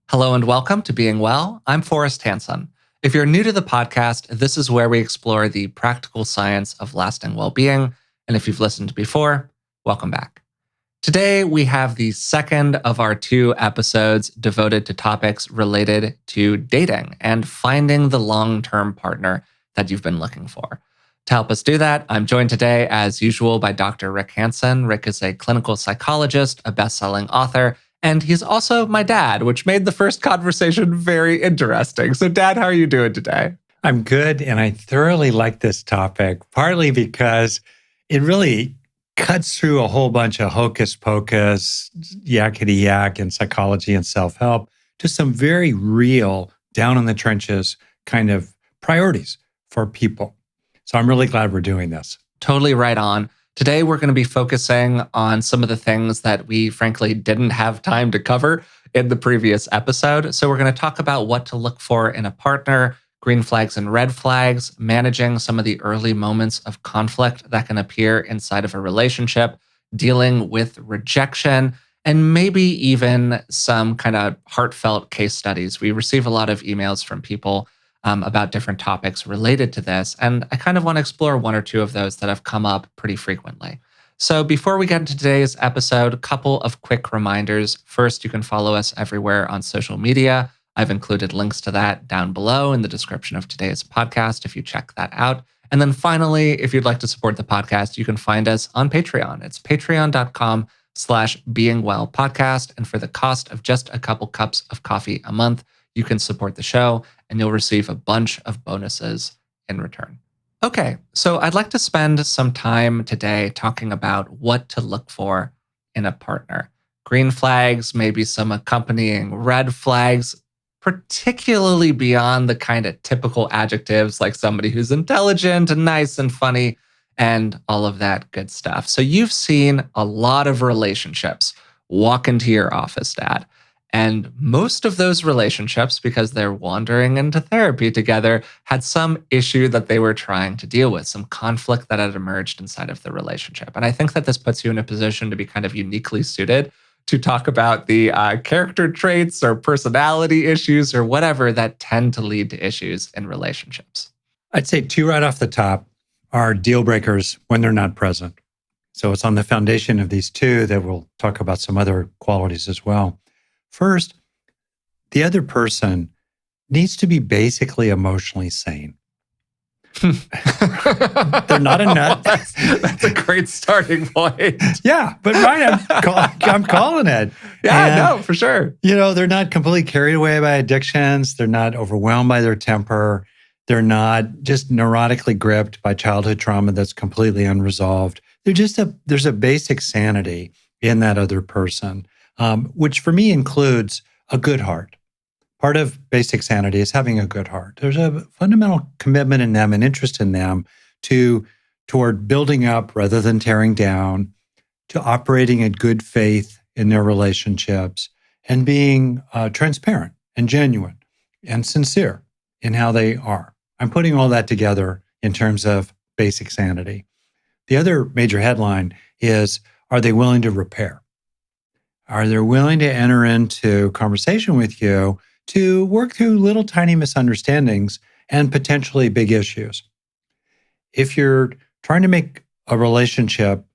Hello and welcome to Being Well. I'm Forrest Hanson. If you're new to the podcast, this is where we explore the practical science of lasting well-being. And if you've listened before, welcome back. Today, we have the second of our two episodes devoted to topics related to dating and finding the long-term partner that you've been looking for. To help us do that, I'm joined today, as usual, by Dr. Rick Hanson. Rick is a clinical psychologist, a best-selling author, and he's also my dad, which made the first conversation very interesting. So, Dad, how are you doing today? I'm good, and I thoroughly like this topic, partly because it really cuts through a whole bunch of hocus pocus, yakety yak, and psychology and self-help to some very real, down in the trenches kind of priorities for people. So I'm really glad we're doing this. Totally right on. Today, we're going to be focusing on some of the things that we frankly didn't have time to cover in the previous episode. So we're going to talk about what to look for in a partner, green flags and red flags, managing some of the early moments of conflict that can appear inside of a relationship, dealing with rejection, and maybe even some kind of heartfelt case studies. We receive a lot of emails from people about different topics related to this. And I kind of want to explore one or two of those that have come up pretty frequently. So before we get into today's episode, a couple of quick reminders. First, you can follow us everywhere on social media. I've included links to that down below in the description of today's podcast if you check that out. And then finally, if you'd like to support the podcast, you can find us on Patreon. It's patreon.com/beingwellpodcast. And for the cost of just a couple cups of coffee a month, you can support the show and you'll receive a bunch of bonuses in return. Okay, so I'd like to spend some time today talking about what to look for in a partner. Green flags, maybe some accompanying red flags, particularly beyond the kind of typical adjectives like somebody who's intelligent and nice and funny and all of that good stuff. So you've seen a lot of relationships walk into your office, Dad. And most of those relationships, because they're wandering into therapy together, had some issue that they were trying to deal with, some conflict that had emerged inside of the relationship. And I think that this puts you in a position to be kind of uniquely suited to talk about the character traits or personality issues or whatever that tend to lead to issues in relationships. I'd say two right off the top are deal breakers when they're not present. So it's on the foundation of these two that we'll talk about some other qualities as well. First, the other person needs to be basically emotionally sane. They're not a nut. That's a great starting point. Yeah, but right, I'm calling it. Yeah, no, for sure. They're not completely carried away by addictions. They're not overwhelmed by their temper. They're not just neurotically gripped by childhood trauma that's completely unresolved. There's a basic sanity in that other person, which for me includes a good heart. Part of basic sanity is having a good heart. There's a fundamental commitment in them and interest in them toward building up rather than tearing down, to operating in good faith in their relationships, and being transparent and genuine and sincere in how they are. I'm putting all that together in terms of basic sanity. The other major headline is, are they willing to repair? Are they willing to enter into conversation with you to work through little tiny misunderstandings and potentially big issues? If you're trying to make a relationship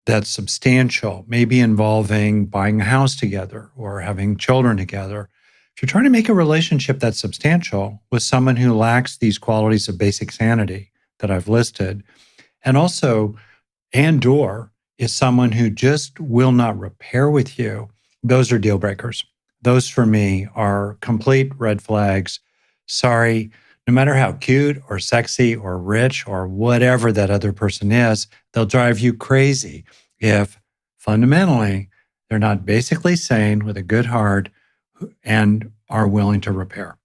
that's substantial, maybe involving buying a house together or having children together, if you're trying to make a relationship that's substantial with someone who lacks these qualities of basic sanity that I've listed, and also and/or is someone who just will not repair with you, those are deal breakers. Those for me are complete red flags. Sorry, no matter how cute or sexy or rich or whatever that other person is, they'll drive you crazy if fundamentally they're not basically sane with a good heart and are willing to repair.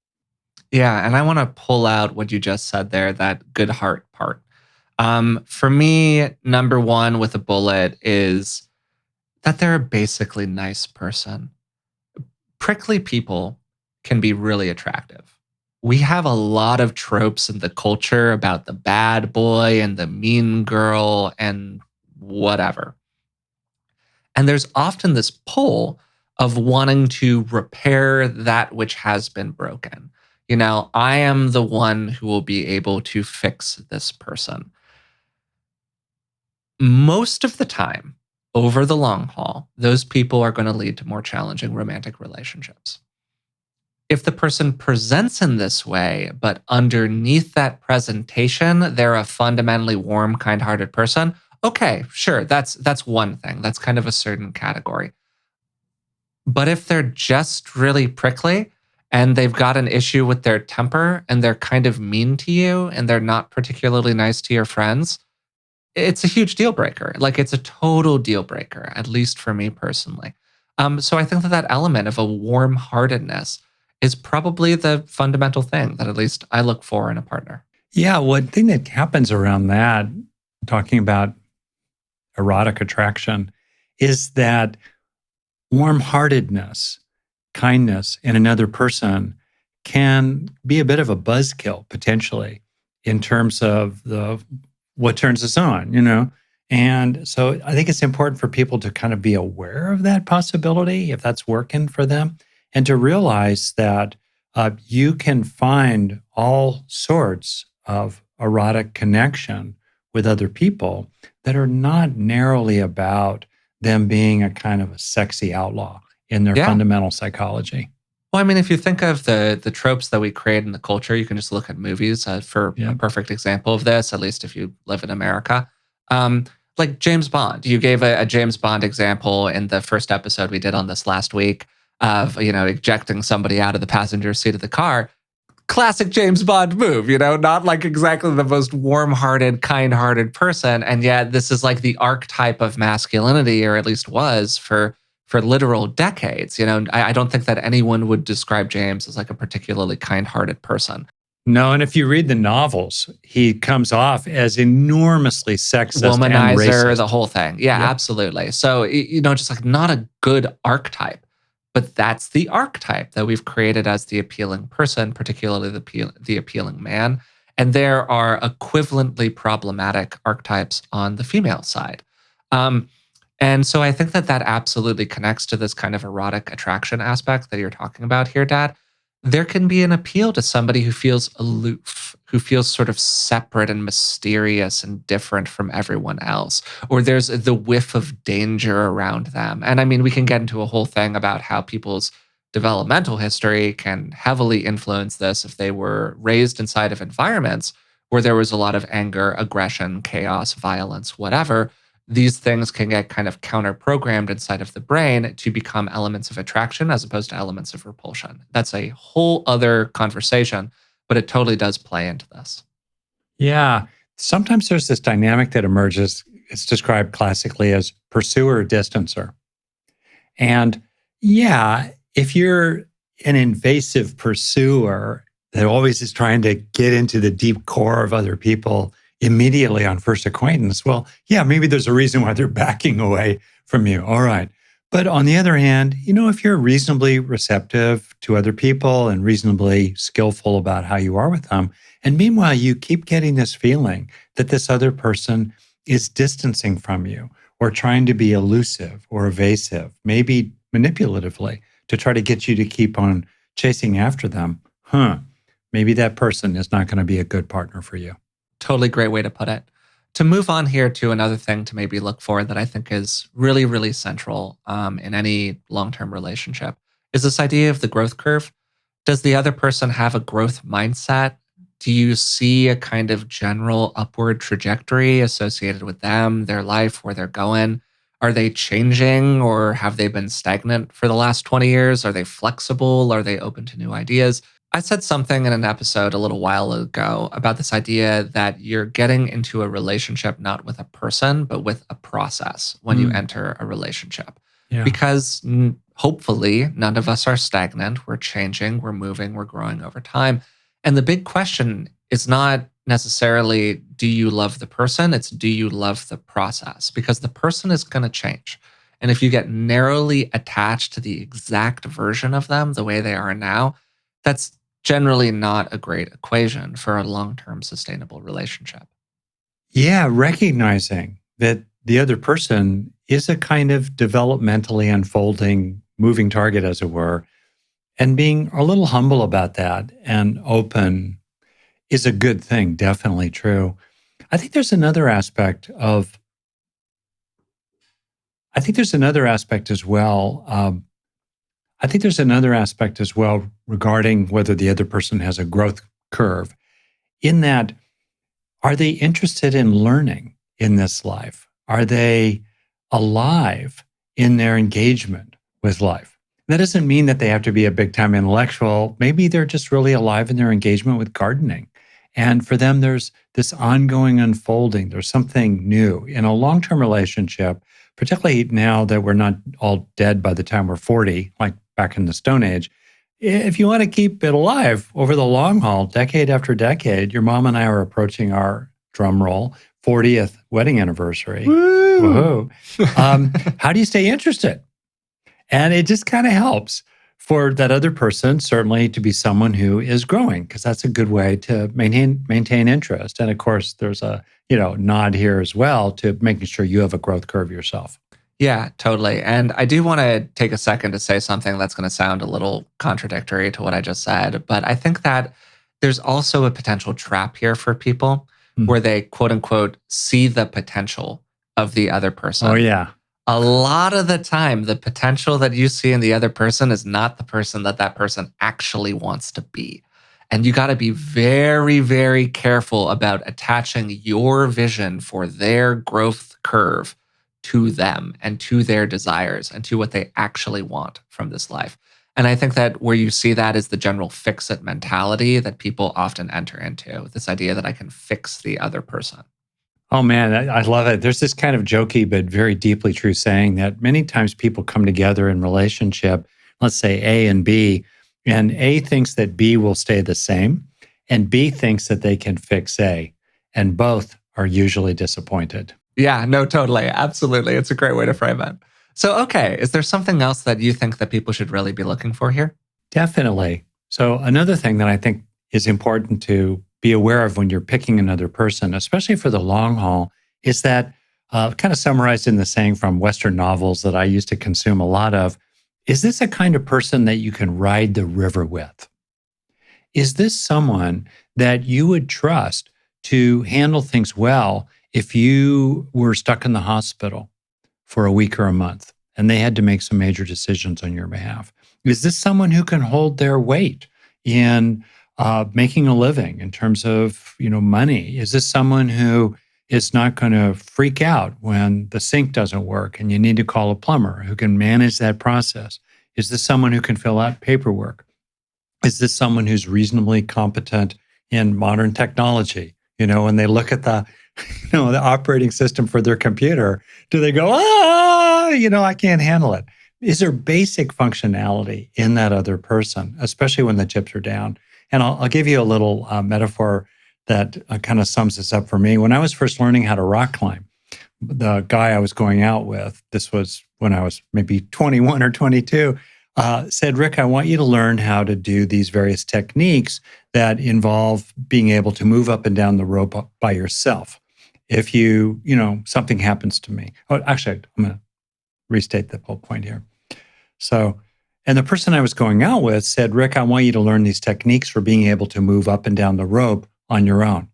Yeah, and I want to pull out what you just said there, that good heart part. For me, number one with a bullet is that they're a basically nice person. Prickly people can be really attractive. We have a lot of tropes in the culture about the bad boy and the mean girl and whatever. And there's often this pull of wanting to repair that which has been broken. I am the one who will be able to fix this person. Most of the time, over the long haul, those people are going to lead to more challenging romantic relationships. If the person presents in this way, but underneath that presentation, they're a fundamentally warm, kind-hearted person, okay, sure, that's one thing. That's kind of a certain category. But if they're just really prickly and they've got an issue with their temper and they're kind of mean to you and they're not particularly nice to your friends, it's a huge deal breaker. Like it's a total deal breaker, at least for me personally. So I think that element of a warm heartedness is probably the fundamental thing that at least I look for in a partner. Yeah, one thing that happens around that, talking about erotic attraction, is that warm heartedness, kindness in another person can be a bit of a buzzkill potentially in terms of the what turns us on. And so I think it's important for people to kind of be aware of that possibility if that's working for them, and to realize that you can find all sorts of erotic connection with other people that are not narrowly about them being a kind of a sexy outlaw in their Yeah. fundamental psychology. Well, I mean, if you think of the tropes that we create in the culture, you can just look at movies for a Yeah. perfect example of this. At least if you live in America, um, like James Bond. You gave a James Bond example in the first episode we did on this last week of ejecting somebody out of the passenger seat of the car. Classic James Bond move, not like exactly the most warm-hearted, kind-hearted person, and yet this is like the archetype of masculinity, or at least was for literal decades. I don't think that anyone would describe James as like a particularly kind-hearted person. No, and if you read the novels, he comes off as enormously sexist and Womanizer, racist. the whole thing. Yeah, Yep. absolutely. So, just like not a good archetype, but that's the archetype that we've created as the appealing person, particularly the appealing man. And there are equivalently problematic archetypes on the female side. Um, and so I think that absolutely connects to this kind of erotic attraction aspect that you're talking about here, Dad. There can be an appeal to somebody who feels aloof, who feels sort of separate and mysterious and different from everyone else, or there's the whiff of danger around them. And I mean, we can get into a whole thing about how people's developmental history can heavily influence this if they were raised inside of environments where there was a lot of anger, aggression, chaos, violence, whatever. These things can get kind of counter programmed inside of the brain to become elements of attraction as opposed to elements of repulsion. That's a whole other conversation, but it totally does play into this. Yeah. Sometimes there's this dynamic that emerges. It's described classically as pursuer distancer. And yeah, if you're an invasive pursuer that always is trying to get into the deep core of other people immediately on first acquaintance, well, yeah, maybe there's a reason why they're backing away from you. All right. But on the other hand, if you're reasonably receptive to other people and reasonably skillful about how you are with them, and meanwhile, you keep getting this feeling that this other person is distancing from you or trying to be elusive or evasive, maybe manipulatively to try to get you to keep on chasing after them, maybe that person is not going to be a good partner for you. Totally great way to put it. To move on here to another thing to maybe look for that I think is really, really central in any long term relationship is this idea of the growth curve. Does the other person have a growth mindset? Do you see a kind of general upward trajectory associated with them, their life, where they're going? Are they changing or have they been stagnant for the last 20 years? Are they flexible? Are they open to new ideas? I said something in an episode a little while ago about this idea that you're getting into a relationship not with a person, but with a process when you enter a relationship. Yeah. Because hopefully none of us are stagnant. We're changing, we're moving, we're growing over time. And the big question is not necessarily do you love the person, it's do you love the process? Because the person is going to change. And if you get narrowly attached to the exact version of them the way they are now, that's generally not a great equation for a long-term sustainable relationship. Yeah, recognizing that the other person is a kind of developmentally unfolding moving target, as it were. And being a little humble about that and open is a good thing, definitely true. I think there's another aspect of, I think there's another aspect as well. I think there's another aspect as well regarding whether the other person has a growth curve, in that, are they interested in learning in this life? Are they alive in their engagement with life? That doesn't mean that they have to be a big time intellectual. Maybe they're just really alive in their engagement with gardening. And for them, there's this ongoing unfolding. There's something new in a long term relationship, particularly now that we're not all dead by the time we're 40, like back in the Stone Age. If you want to keep it alive over the long haul, decade after decade, your mom and I are approaching our, drum roll, 40th wedding anniversary. Woo! Whoa. How do you stay interested? And it just kind of helps for that other person, certainly, to be someone who is growing, because that's a good way to maintain interest. And of course, there's a nod here as well to making sure you have a growth curve yourself. Yeah, totally. And I do want to take a second to say something that's going to sound a little contradictory to what I just said. But I think that there's also a potential trap here for people Hmm. where they, quote unquote, see the potential of the other person. Oh, yeah. A lot of the time, the potential that you see in the other person is not the person that that person actually wants to be. And you got to be very, very careful about attaching your vision for their growth curve to them and to their desires and to what they actually want from this life. And I think that where you see that is the general fix it mentality that people often enter into, this idea that I can fix the other person. Oh man, I love it. There's this kind of jokey but very deeply true saying that many times people come together in relationship, let's say A and B, and A thinks that B will stay the same, and B thinks that they can fix A, and both are usually disappointed. Yeah, no, totally. Absolutely. It's a great way to frame it. So, okay, is there something else that you think that people should really be looking for here? Definitely. So another thing that I think is important to be aware of when you're picking another person, especially for the long haul, is that kind of summarized in the saying from Western novels that I used to consume a lot of, is this a kind of person that you can ride the river with? Is this someone that you would trust to handle things well if you were stuck in the hospital for a week or a month and they had to make some major decisions on your behalf? Is this someone who can hold their weight in making a living in terms of money? Is this someone who is not going to freak out when the sink doesn't work and you need to call a plumber, who can manage that process? Is this someone who can fill out paperwork? Is this someone who's reasonably competent in modern technology? When they look at the the operating system for their computer, do they go, I can't handle it? Is there basic functionality in that other person, especially when the chips are down? And I'll give you a little metaphor that kind of sums this up for me. When I was first learning how to rock climb, the guy I was going out with, this was when I was maybe 21 or 22, said, Rick, I want you to learn how to do these various techniques that involve being able to move up and down the rope by yourself. If something happens to me. Oh, actually, I'm going to restate the whole point here. So, and the person I was going out with said, Rick, I want you to learn these techniques for being able to move up and down the rope on your own.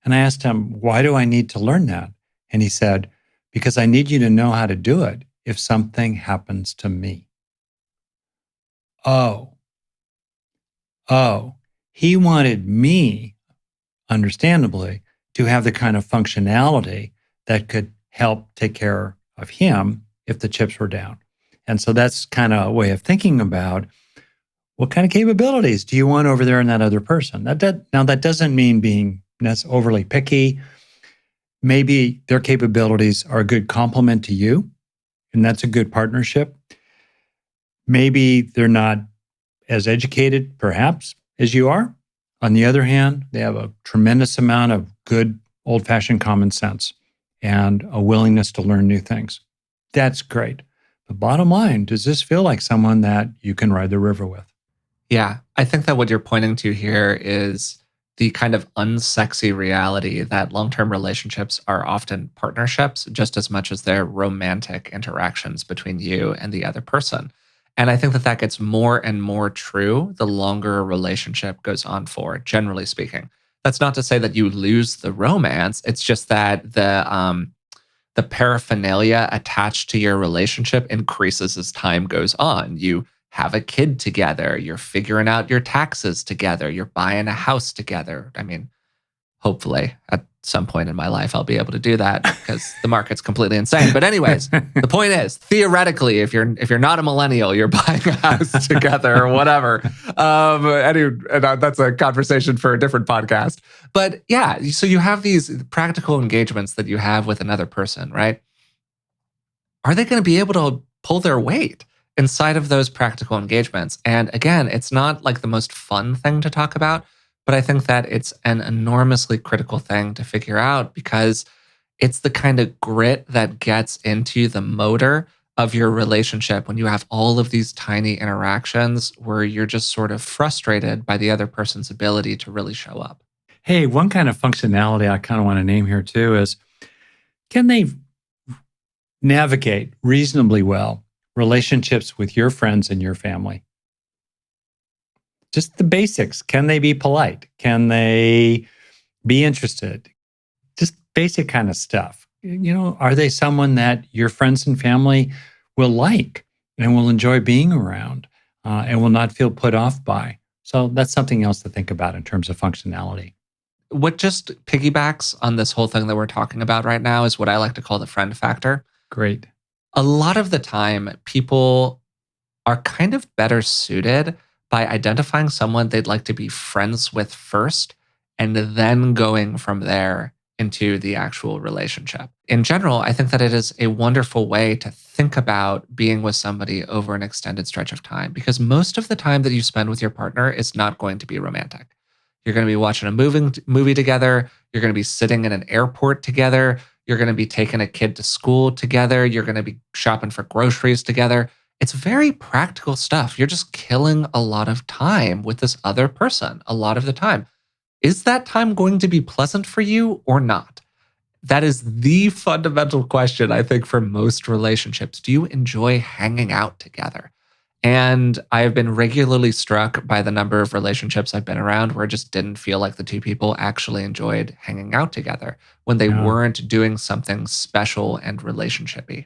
And I asked him, why do I need to learn that? And he said, because I need you to know how to do it if something happens to me. Oh, he wanted me, understandably, to have the kind of functionality that could help take care of him if the chips were down. And so that's kind of a way of thinking about what kind of capabilities do you want over there in that other person? Now, that doesn't mean being overly picky. Maybe their capabilities are a good complement to you, and that's a good partnership. Maybe they're not as educated, perhaps, as you are. On the other hand, they have a tremendous amount of good old-fashioned common sense and a willingness to learn new things. That's great. But bottom line, does this feel like someone that you can ride the river with? Yeah, I think that what you're pointing to here is the kind of unsexy reality that long term relationships are often partnerships just as much as they're romantic interactions between you and the other person. And I think that that gets more and more true the longer a relationship goes on for, generally speaking. That's not to say that you lose the romance. It's just that the paraphernalia attached to your relationship increases as time goes on. You have a kid together, you're figuring out your taxes together, you're buying a house together. I mean, hopefully at some point in my life I'll be able to do that because the market's completely insane. But anyways, the point is, theoretically, if you're not a millennial, you're buying a house together or whatever. That's a conversation for a different podcast. But yeah, so you have these practical engagements that you have with another person, right? Are they going to be able to pull their weight inside of those practical engagements? And again, it's not like the most fun thing to talk about, but I think that it's an enormously critical thing to figure out because it's the kind of grit that gets into the motor of your relationship when you have all of these tiny interactions where you're just sort of frustrated by the other person's ability to really show up. Hey, one kind of functionality I kind of want to name here too is, can they navigate reasonably well relationships with your friends and your family? Just the basics. Can they be polite? Can they be interested? Just basic kind of stuff. Are they someone that your friends and family will like and will enjoy being around and will not feel put off by? So that's something else to think about in terms of functionality. What just piggybacks on this whole thing that we're talking about right now is what I like to call the friend factor. Great. A lot of the time, people are kind of better suited by identifying someone they'd like to be friends with first and then going from there into the actual relationship. In general, I think that it is a wonderful way to think about being with somebody over an extended stretch of time because most of the time that you spend with your partner is not going to be romantic. You're going to be watching a movie together. You're going to be sitting in an airport together. You're going to be taking a kid to school together. You're going to be shopping for groceries together. It's very practical stuff. You're just killing a lot of time with this other person a lot of the time. Is that time going to be pleasant for you or not? That is the fundamental question, I think, for most relationships. Do you enjoy hanging out together? And I have been regularly struck by the number of relationships I've been around where it just didn't feel like the two people actually enjoyed hanging out together when they Yeah. weren't doing something special and relationshipy.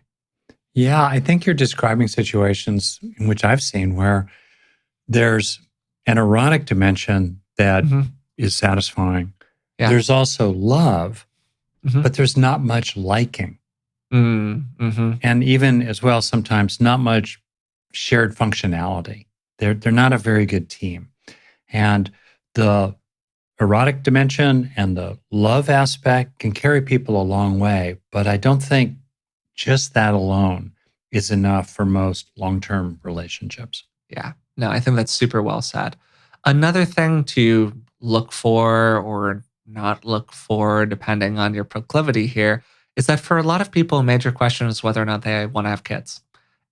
Yeah, I think you're describing situations in which I've seen where there's an erotic dimension that Hmm. is satisfying. Yeah. There's also love, Hmm. but there's not much liking. Mm-hmm. And even as well, sometimes not much shared functionality. They're not a very good team. And the erotic dimension and the love aspect can carry people a long way, but I don't think just that alone is enough for most long-term relationships. Yeah. No, I think that's super well said. Another thing to look for or not look for, depending on your proclivity here, is that for a lot of people, a major question is whether or not they want to have kids.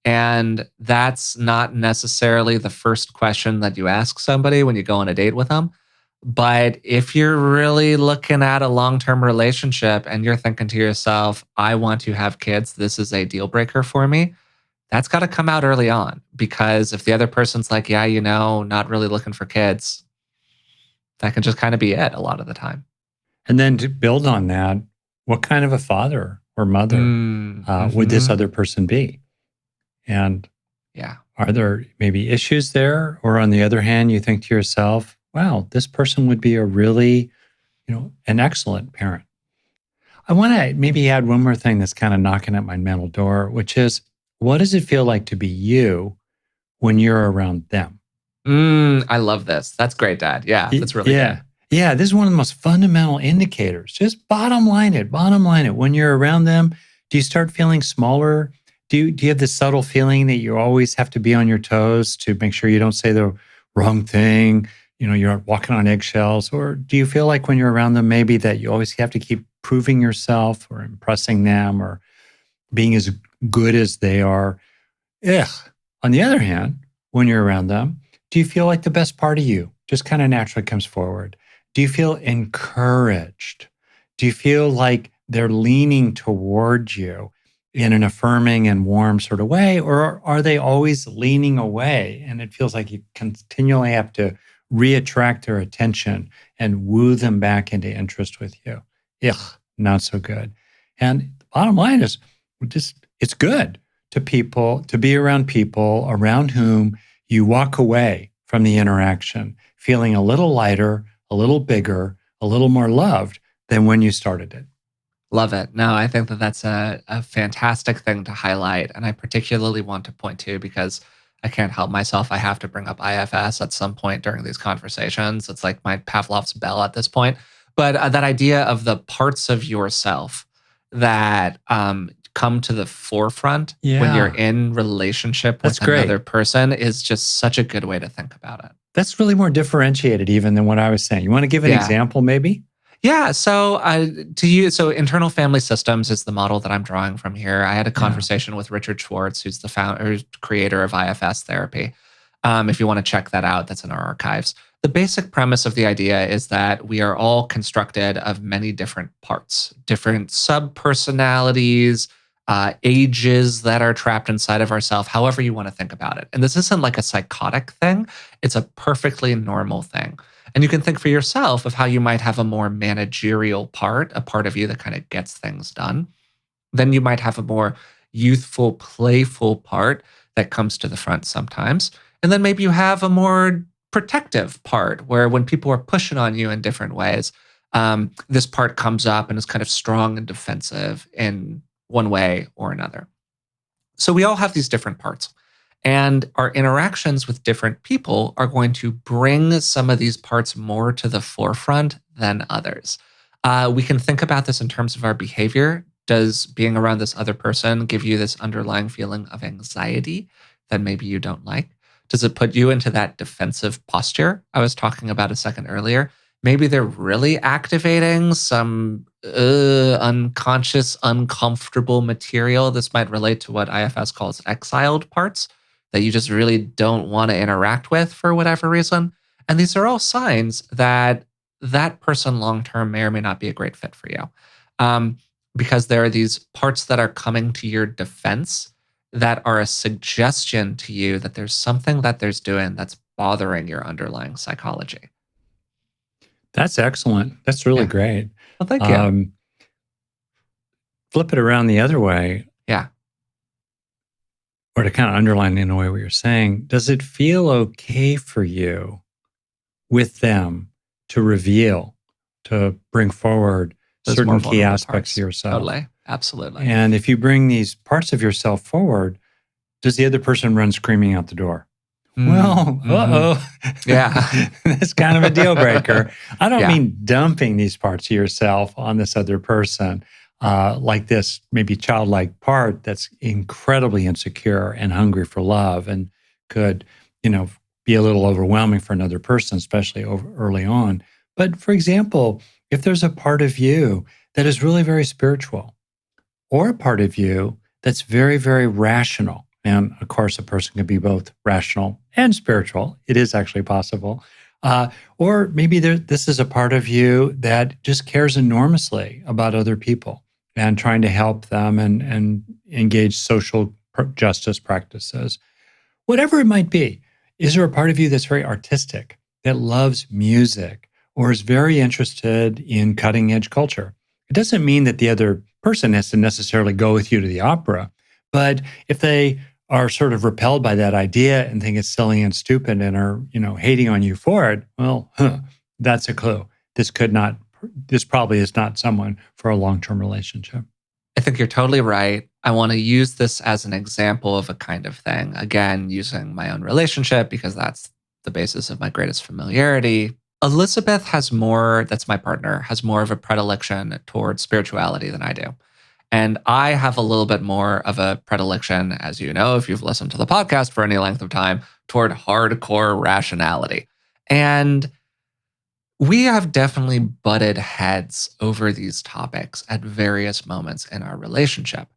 And that's not necessarily the first question that you ask somebody when you go on a date with them. But if you're really looking at a long term relationship and you're thinking to yourself, I want to have kids, this is a deal breaker for me, that's got to come out early on. Because if the other person's like, yeah, not really looking for kids, that can just kind of be it a lot of the time. And then to build on that, what kind of a father or mother would this Mm-hmm. other person be? And Yeah. are there maybe issues there? Or on the other hand, you think to yourself, wow, this person would be a really, an excellent parent. I want to maybe add one more thing that's kind of knocking at my mental door, which is, what does it feel like to be you when you're around them? I love this. That's great, Dad. Yeah, that's really good. Yeah. Yeah. This is one of the most fundamental indicators. Just bottom line it, bottom line it. When you're around them, do you start feeling smaller? Do you have this subtle feeling that you always have to be on your toes to make sure you don't say the wrong thing? You're walking on eggshells. Or do you feel like when you're around them, maybe that you always have to keep proving yourself or impressing them or being as good as they are? Ugh. On the other hand, when you're around them, do you feel like the best part of you just kind of naturally comes forward? Do you feel encouraged? Do you feel like they're leaning towards you? in an affirming and warm sort of way, or are they always leaning away? And it feels like you continually have to reattract their attention and woo them back into interest with you. Ugh, not so good. And the bottom line is just it's good to be around people around whom you walk away from the interaction feeling a little lighter, a little bigger, a little more loved than when you started it. Love it. No, I think that that's a fantastic thing to highlight. And I particularly want to point to because I can't help myself. I have to bring up IFS at some point during these conversations. It's like my Pavlov's bell at this point. But that idea of the parts of yourself that come to the forefront when you're Yeah, in relationship that's with another great. person is just such a good way to think about it. That's really more differentiated even than what I was saying. You want to give an Yeah. example, maybe? Yeah. So so internal family systems is the model that I'm drawing from here. I had a Yeah. conversation with Richard Schwartz, who's the founder, creator of IFS therapy. If you want to check that out, that's in our archives. The basic premise of the idea is that we are all constructed of many different parts, different sub personalities, ages that are trapped inside of ourselves, however you want to think about it. And this isn't like a psychotic thing, it's a perfectly normal thing. And you can think for yourself of how you might have a more managerial part, a part of you that kind of gets things done. Then you might have a more youthful, playful part that comes to the front sometimes. And then maybe you have a more protective part where when people are pushing on you in different ways, this part comes up and is kind of strong and defensive in one way or another. So we all have these different parts. And our interactions with different people are going to bring some of these parts more to the forefront than others. We can think about this in terms of our behavior. Does being around this other person give you this underlying feeling of anxiety that maybe you don't like? Does it put you into that defensive posture I was talking about a second earlier? Maybe they're really activating some unconscious, uncomfortable material. This might relate to what IFS calls exiled parts that you just really don't want to interact with for whatever reason. And these are all signs that that person long term may or may not be a great fit for you. Um, because there are these parts that are coming to your defense that are a suggestion to you that there's something that there's doing that's bothering your underlying psychology. That's excellent. That's really Yeah. great. Well, thank you. Um, Flip it around the other way, Yeah. or to kind of underline in a way what you're saying, does it feel okay for you with them to reveal, to bring forward Those more certain key vulnerable aspects of parts. yourself? Totally. Absolutely. And if you bring these parts of yourself forward, does the other person run screaming out the door? Well, Mm-hmm. Yeah. that's kind of a deal breaker. I don't Yeah. mean dumping these parts of yourself on this other person, like this maybe childlike part that's incredibly insecure and hungry for love and could, you know, be a little overwhelming for another person, especially early on. But for example, if there's a part of you that is really very spiritual, or a part of you that's very, very rational. And of course, a person can be both rational and spiritual. It is actually possible. Or maybe this is a part of you that just cares enormously about other people and trying to help them and engage social justice practices. Whatever it might be, is there a part of you that's very artistic, that loves music, or is very interested in cutting edge culture? It doesn't mean that the other person has to necessarily go with you to the opera, but if they are sort of repelled by that idea and think it's silly and stupid and are, hating on you for it, well, that's a clue. This probably is not someone for a long-term relationship. I think you're totally right. I want to use this as an example of a kind of thing. Again, using my own relationship because that's the basis of my greatest familiarity. Elizabeth that's my partner, has more of a predilection towards spirituality than I do. And I have a little bit more of a predilection, as you know, if you've listened to the podcast for any length of time, toward hardcore rationality. And we have definitely butted heads over these topics at various moments in our relationship.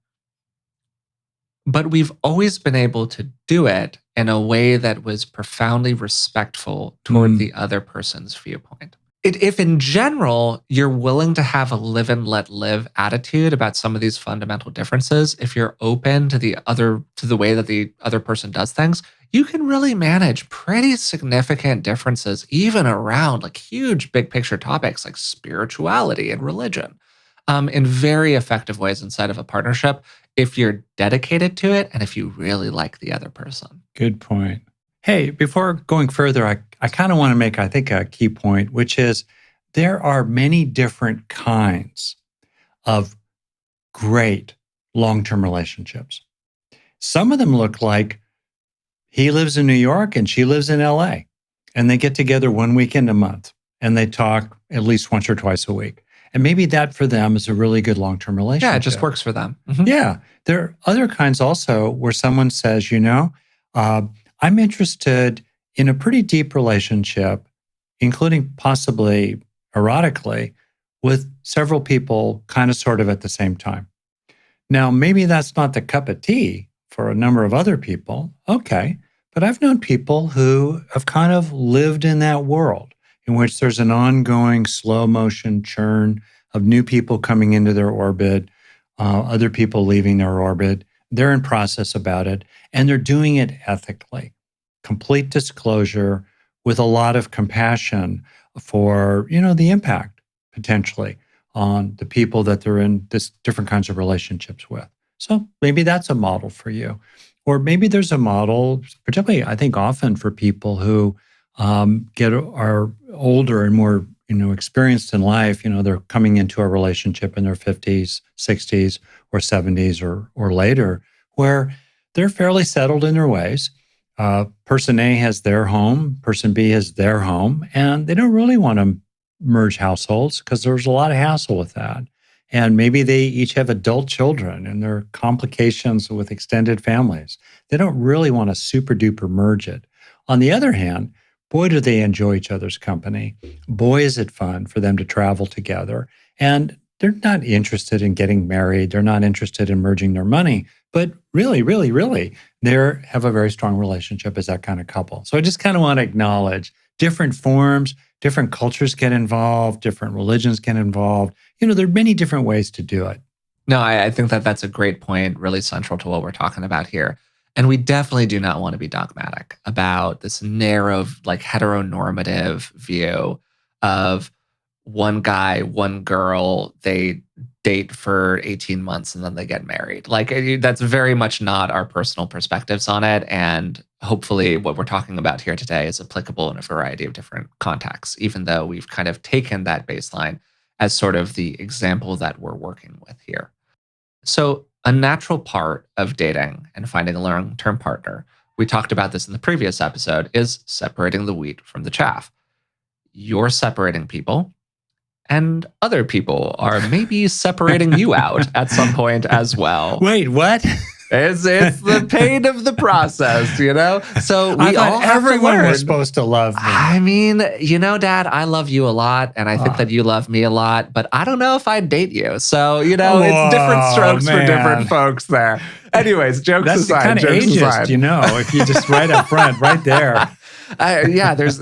But we've always been able to do it in a way that was profoundly respectful toward Mm, the other person's viewpoint. If in general you're willing to have a live and let live attitude about some of these fundamental differences, if you're open to the way that the other person does things, you can really manage pretty significant differences, even around like huge big picture topics like spirituality and religion, in very effective ways inside of a partnership if you're dedicated to it and if you really like the other person. Good point. Hey, before going further, I kind of want to make, I think, a key point, which is there are many different kinds of great long term relationships. Some of them look like he lives in New York and she lives in LA, and they get together one weekend a month and they talk at least once or twice a week. And maybe that for them is a really good long term Yeah, it just relationship. works for them. Mhm. Yeah. There are other kinds also where someone says, uh, I'm interested in a pretty deep relationship, including possibly erotically, with several people kind of sort of at the same time. Now, maybe that's not the cup of tea for a number of other people. Okay. But I've known people who have kind of lived in that world in which there's an ongoing slow motion churn of new people coming into their orbit, other people leaving their orbit. They're in process about it, and they're doing it ethically. Complete disclosure with a lot of compassion for, the impact potentially on the people that they're in this different kinds of relationships with. So maybe that's a model for you. Or maybe there's a model, particularly I think often for people who are older and more experienced in life. They're coming into a relationship in their 50s, 60s, or 70s or later, where they're fairly settled in their ways. Person A has their home, person B has their home, and they don't really want to merge households because there's a lot of hassle with that. And maybe they each have adult children and there are complications with extended families. They don't really want to super duper merge it. On the other hand, boy, do they enjoy each other's company. Boy, is it fun for them to travel together. And they're not interested in getting married. They're not interested in merging their money. But really, really, really, they have a very strong relationship as that kind of couple. So I just kind of want to acknowledge different forms, different cultures get involved, different religions get involved. There are many different ways to do it. No, I think that that's a great point, really central to what we're talking about here. And we definitely do not want to be dogmatic about this narrow, like heteronormative view of one guy, one girl, they date for 18 months and then they get married. Like that's very much not our personal perspectives on it. And hopefully what we're talking about here today is applicable in a variety of different contexts, even though we've kind of taken that baseline as sort of the example that we're working with here. So, a natural part of dating and finding a long term partner, we talked about this in the previous episode, is separating the wheat from the chaff. You're separating people, and other people are maybe separating you out at some point as well. Wait, what? It's the pain of the process, So I we thought all have to everyone learn. was supposed to love me. I mean, Dad, I love you a lot, and I think that you love me a lot, but I don't know if I'd date you. So, it's different strokes for different folks there. Anyways, jokes That's aside. kind of Jokes aside. ageist, if you just right up front, right there. There's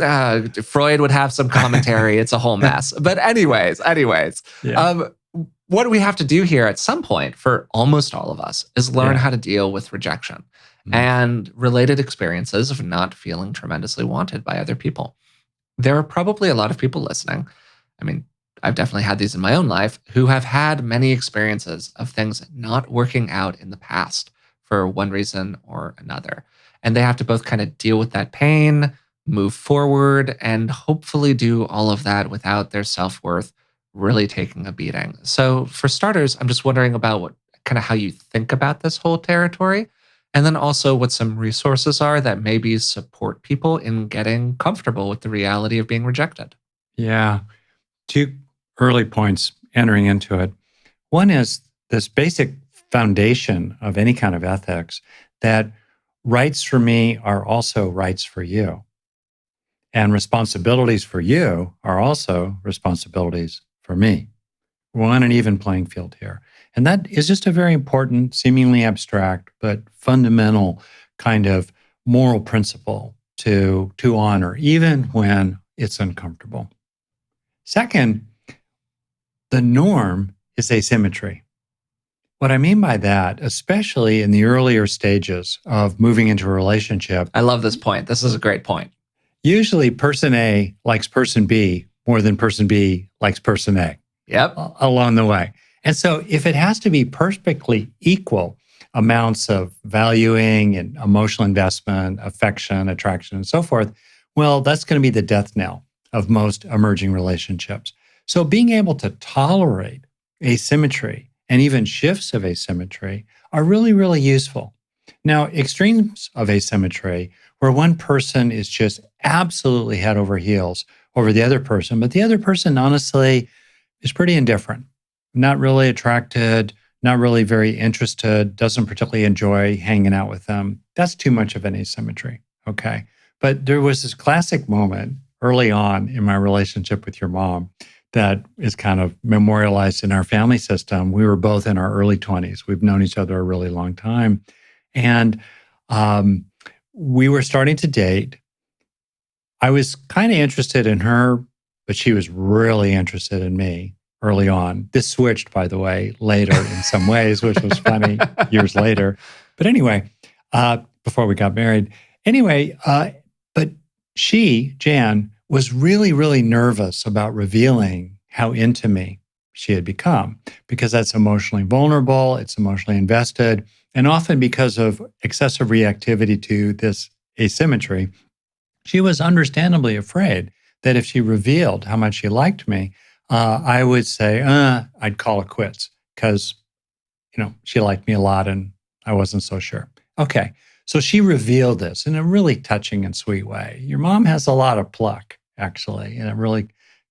Freud would have some commentary. It's a whole mess. But anyways, Yeah. what we have to do here at some point for almost all of us is learn Yeah. how to deal with rejection Mm. and related experiences of not feeling tremendously wanted by other people. There are probably a lot of people listening. I mean, I've definitely had these in my own life who have had many experiences of things not working out in the past for one reason or another. And they have to both kind of deal with that pain, move forward, and hopefully do all of that without their self worth really taking a beating. So, for starters, I'm just wondering about what kind of how you think about this whole territory. And then also what some resources are that maybe support people in getting comfortable with the reality of being rejected. Yeah. Two early points entering into it. One is this basic foundation of any kind of ethics that rights for me are also rights for you. And responsibilities for you are also responsibilities for me. We're on an even playing field here. And that is just a very important, seemingly abstract, but fundamental kind of moral principle to honor, even when it's uncomfortable. Second, the norm is asymmetry. What I mean by that, especially in the earlier stages of moving into a relationship, I love this point. This is a great point. usually person A likes person B more than person B likes person A. Yep. Along the way. And so if it has to be perfectly equal amounts of valuing and emotional investment, affection, attraction, and so forth, well, that's going to be the death knell of most emerging relationships. So being able to tolerate asymmetry and even shifts of asymmetry are really, really useful. Now, extremes of asymmetry, where one person is just absolutely head over heels over the other person, but the other person honestly is pretty indifferent, not really attracted, not really very interested, doesn't particularly enjoy hanging out with them. That's too much of an asymmetry. Okay. But there was this classic moment early on in my relationship with your mom that is kind of memorialized in our family system. We were both in our early 20s. We've known each other a really long time. And um, we were starting to date. I was kind of interested in her, but she was really interested in me early on. This switched, by the way, later in some ways, which was funny years later. But anyway, before we got married. Anyway, but she, Jan, was really, really nervous about revealing how into me she had become because that's emotionally vulnerable, it's emotionally invested, and often because of excessive reactivity to this asymmetry, she was understandably afraid that if she revealed how much she liked me, I would say, I'd call it quits because, she liked me a lot and I wasn't so sure. Okay. So she revealed this in a really touching and sweet way. Your mom has a lot of pluck, actually, in a really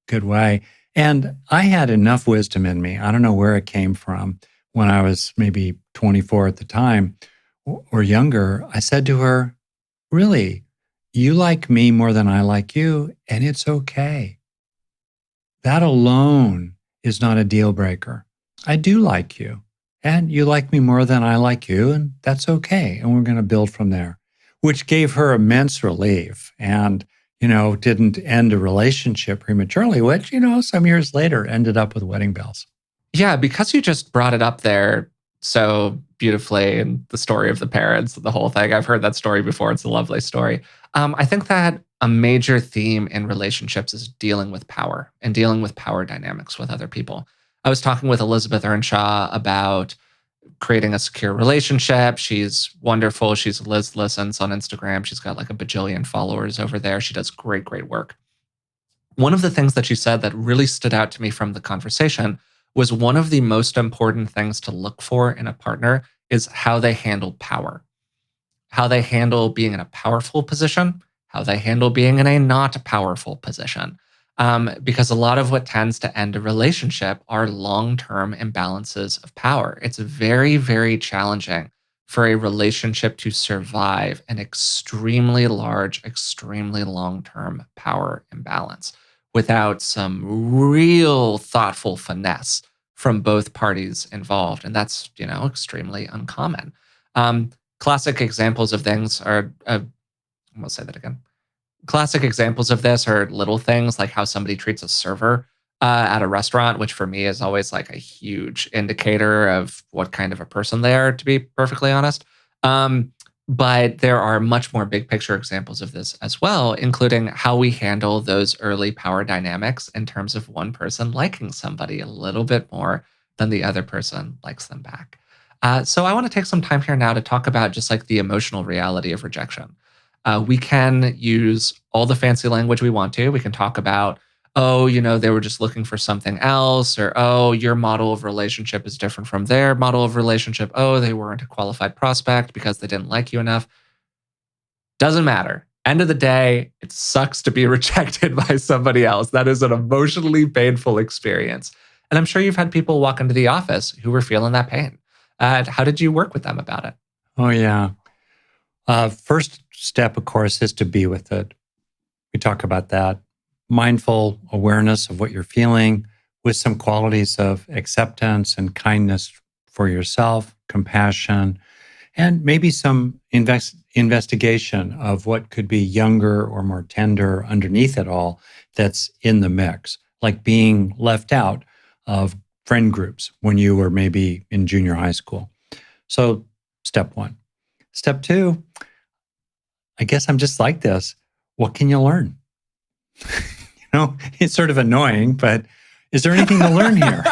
good way. And I had enough wisdom in me. I don't know where it came from when I was maybe 24 at the time or younger. I said to her, really, you like me more than I like you, and it's okay. That alone is not a deal breaker. I do like you, and you like me more than I like you, and that's okay. And we're going to build from there, which gave her immense relief and, didn't end a relationship prematurely, which, some years later ended up with wedding bells. Yeah, because you just brought it up there so beautifully in the story of the parents, the whole thing. I've heard that story before. It's a lovely story. I think that a major theme in relationships is dealing with power and dealing with power dynamics with other people. I was talking with Elizabeth Earnshaw about creating a secure relationship. She's wonderful. She's Liz Listens on Instagram. She's got like a bajillion followers over there. She does great, great work. One of the things that she said that really stood out to me from the conversation was one of the most important things to look for in a partner is how they handle power, how they handle being in a powerful position, how they handle being in a not powerful position. Because a lot of what tends to end a relationship are long term imbalances of power. It's very, very challenging for a relationship to survive an extremely large, extremely long term power imbalance without some real thoughtful finesse from both parties involved. And that's, extremely uncommon. Um, Classic examples of things are, I'm going to say that again. Classic examples of this are little things like how somebody treats a server at a restaurant, which for me is always like a huge indicator of what kind of a person they are, to be perfectly honest. Um, but there are much more big picture examples of this as well, including how we handle those early power dynamics in terms of one person liking somebody a little bit more than the other person likes them back. So I want to take some time here now to talk about just like the emotional reality of rejection. We can use all the fancy language we want to. We can talk about, oh, they were just looking for something else, or, oh, your model of relationship is different from their model of relationship. Oh, they weren't a qualified prospect because they didn't like you enough. Doesn't matter. End of the day, it sucks to be rejected by somebody else. That is an emotionally painful experience. And I'm sure you've had people walk into the office who were feeling that pain. How did you work with them about it? Oh, yeah. First step, of course, is to be with it. We talk about that. Mindful awareness of what you're feeling with some qualities of acceptance and kindness for yourself, compassion, and maybe some investigation of what could be younger or more tender underneath it all that's in the mix. like being left out of friend groups when you were maybe in junior high school. So, step one. Step two, I guess I'm just like this. What can you learn? It's sort of annoying, but is there anything to learn here?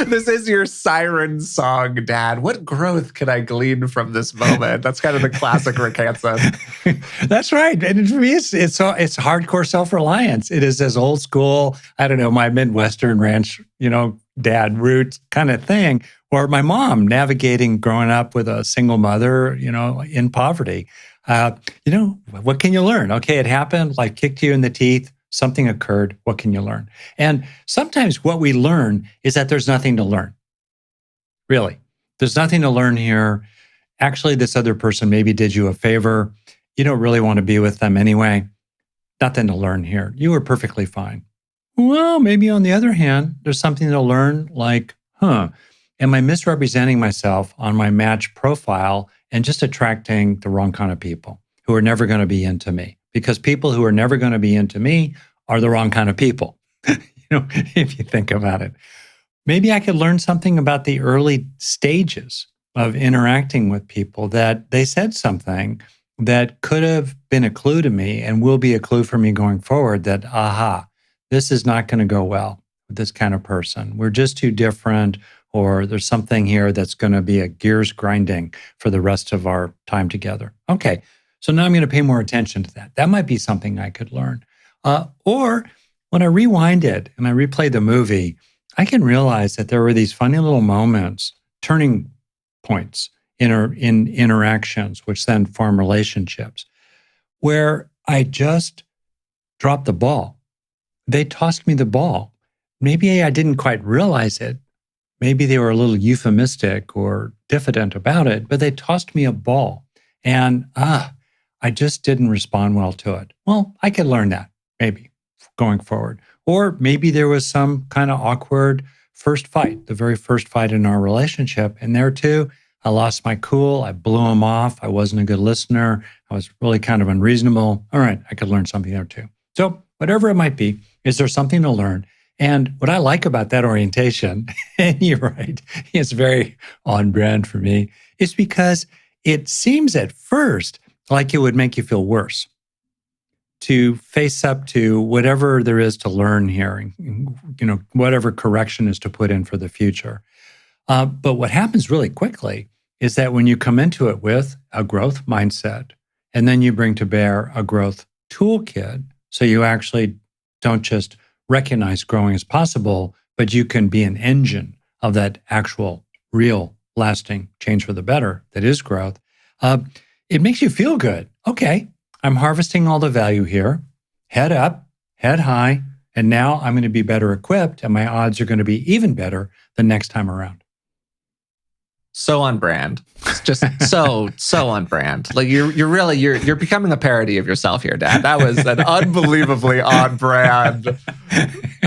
This is your siren song, Dad. What growth can I glean from this moment? That's kind of the classic Rick Hanson. That's right. And for me, it's hardcore self-reliance. It is as old school, I don't know, my Midwestern ranch, dad roots kind of thing, or my mom navigating growing up with a single mother, in poverty. What can you learn? Okay, it happened, like kicked you in the teeth. Something occurred. What can you learn? And sometimes what we learn is that there's nothing to learn. Really, there's nothing to learn here. Actually, this other person maybe did you a favor. You don't really want to be with them anyway. Nothing to learn here. You were perfectly fine. Well, maybe on the other hand, there's something to learn like, am I misrepresenting myself on my match profile and just attracting the wrong kind of people who are never going to be into me? Because people who are never going to be into me are the wrong kind of people, if you think about it. Maybe I could learn something about the early stages of interacting with people, that they said something that could have been a clue to me and will be a clue for me going forward, that, this is not going to go well with this kind of person. We're just too different, or there's something here that's going to be a gears grinding for the rest of our time together. Okay. So now I'm going to pay more attention to that. That might be something I could learn. Or when I rewind it and I replay the movie, I can realize that there were these funny little moments, turning points in interactions, which then form relationships, where I just dropped the ball. They tossed me the ball. Maybe I didn't quite realize it. Maybe they were a little euphemistic or diffident about it, but they tossed me a ball. And I just didn't respond well to it. Well, I could learn that, maybe, going forward. Or maybe there was some kind of awkward first fight, the very first fight in our relationship. And there too, I lost my cool. I blew him off. I wasn't a good listener. I was really kind of unreasonable. All right, I could learn something there too. So whatever it might be, is there something to learn? And what I like about that orientation, and you're right, it's very on brand for me, is because it seems at first like it would make you feel worse to face up to whatever there is to learn here, whatever correction is to put in for the future. But what happens really quickly is that when you come into it with a growth mindset, and then you bring to bear a growth toolkit, so you actually don't just recognize growing as possible, but you can be an engine of that actual, real, lasting change for the better that is growth. It makes you feel good. Okay, I'm harvesting all the value here, head up, head high, and now I'm going to be better equipped, and my odds are going to be even better the next time around. So on brand. It's just so on brand. Like you're becoming a parody of yourself here, Dad. That was an unbelievably on brand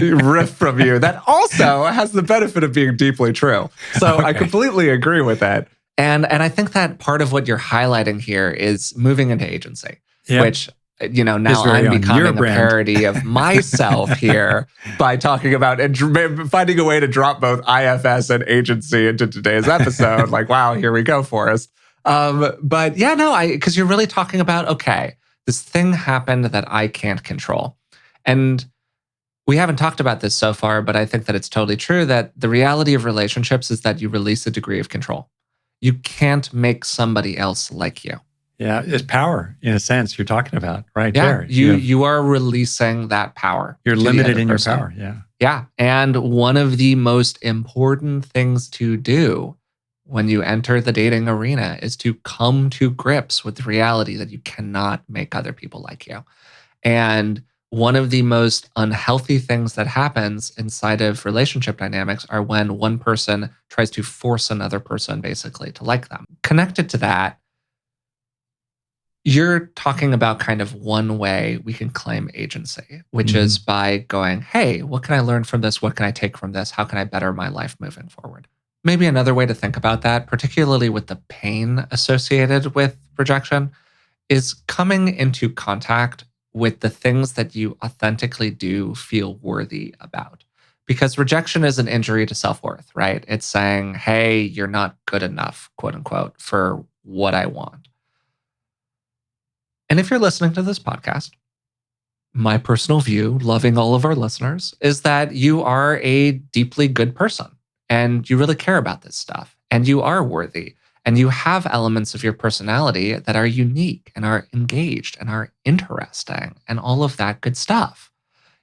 riff from you that also has the benefit of being deeply true. So okay. I completely agree with it. And I think that part of what you're highlighting here is moving into agency, which, now I'm becoming a parody of myself here by talking about and finding a way to drop both IFS and agency into today's episode. Like, wow, here we go, Forrest. But yeah, because you're really talking about, okay, this thing happened that I can't control. And we haven't talked about this so far, but I think that it's totally true that the reality of relationships is that you release a degree of control. You can't make somebody else like you. Yeah, it's power in a sense you're talking about right there. You are releasing that power. You're limited in your power. Yeah. Yeah. And one of the most important things to do when you enter the dating arena is to come to grips with the reality that you cannot make other people like you. And one of the most unhealthy things that happens inside of relationship dynamics are when one person tries to force another person basically to like them. Connected to that, you're talking about kind of one way we can claim agency, which is by going, hey, what can I learn from this? What can I take from this? How can I better my life moving forward? Maybe another way to think about that, particularly with the pain associated with rejection, is coming into contact with the things that you authentically do feel worthy about. Because rejection is an injury to self worth, right? It's saying, hey, you're not good enough, quote unquote, for what I want. And if you're listening to this podcast, my personal view, loving all of our listeners, is that you are a deeply good person and you really care about this stuff and you are worthy and you have elements of your personality that are unique and are engaged and are interesting and all of that good stuff.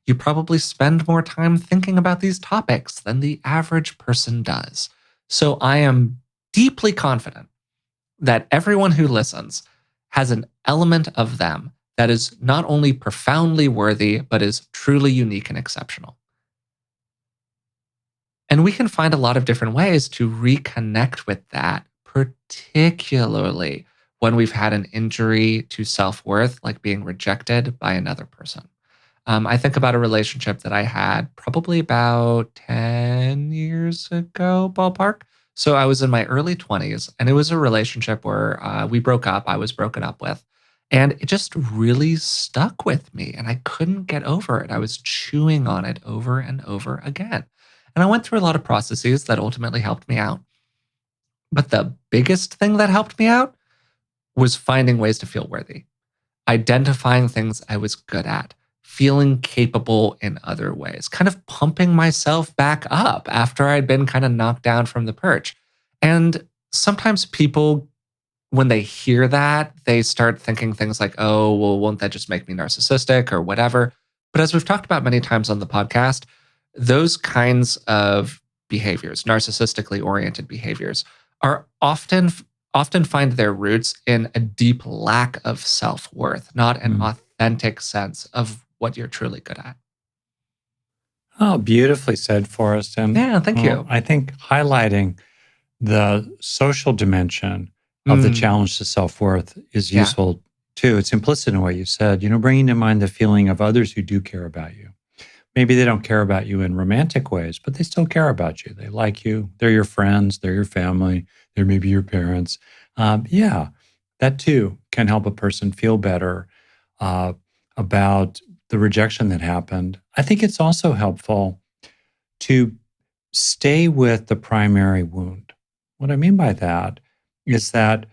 You probably spend more time thinking about these topics than the average person does. So I am deeply confident that everyone who listens has an element of them that is not only profoundly worthy, but is truly unique and exceptional. And we can find a lot of different ways to reconnect with that, particularly when we've had an injury to self worth, like being rejected by another person. I think about a relationship that I had probably about 10 years ago, ballpark. So I was in my early 20s, and it was a relationship where we broke up. I was broken up with. And it just really stuck with me, and I couldn't get over it. I was chewing on it over and over again. And I went through a lot of processes that ultimately helped me out. But the biggest thing that helped me out was finding ways to feel worthy, identifying things I was good at, feeling capable in other ways, kind of pumping myself back up after I'd been kind of knocked down from the perch. And sometimes people, when they hear that, they start thinking things like, oh, well, won't that just make me narcissistic or whatever? But as we've talked about many times on the podcast, those kinds of behaviors, narcissistically oriented behaviors, are often find their roots in a deep lack of self-worth, not an Mm. authentic sense of what you're truly good at. Oh, beautifully said, Forrest. And Yeah, thank you. I think highlighting the social dimension of the Mm, challenge to self worth is yeah. useful too. It's implicit in what you said, bringing to mind the feeling of others who do care about you. Maybe they don't care about you in romantic ways, but they still care about you. They like you. They're your friends. They're your family. They're maybe your parents. Yeah, that too can help a person feel better uh, about the rejection that happened. I think it's also helpful to stay with the primary wound. What I mean by that is that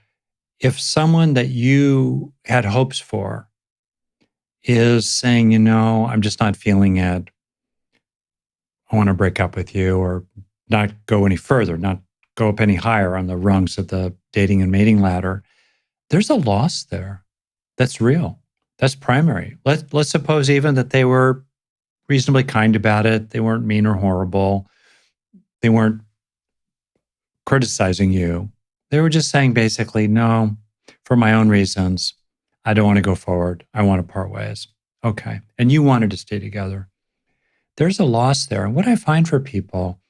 if someone that you had hopes for is saying, I'm just not feeling it, I want to break up with you, or not go any further, not go up any higher on the rungs of the dating and mating ladder, there's a loss there that's real. That's primary. Let's suppose even that they were reasonably kind about it. They weren't mean or horrible. They weren't criticizing you. They were just saying basically, no, for my own reasons, I don't want to go forward. I want to part ways. Okay. And you wanted to stay together. There's a loss there. And what I find for people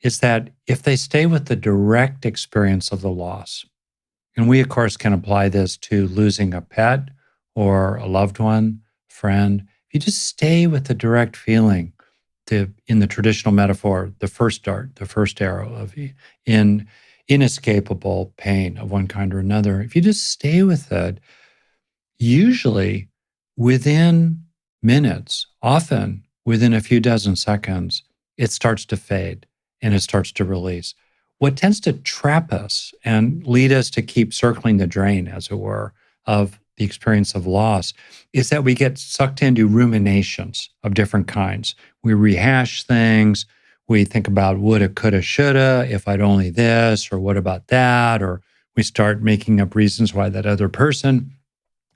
is that if they stay with the direct experience of the loss, and we, of course, can apply this to losing a pet or a loved one, friend, if you just stay with the direct feeling, in the traditional metaphor, the first dart, the first arrow of in inescapable pain of one kind or another, if you just stay with it, usually within minutes, often within a few dozen seconds, it starts to fade and it starts to release. What tends to trap us and lead us to keep circling the drain, as it were, of the experience of loss is that we get sucked into ruminations of different kinds. We rehash things. We think about woulda, coulda, shoulda, if I'd only this, or what about that, or we start making up reasons why that other person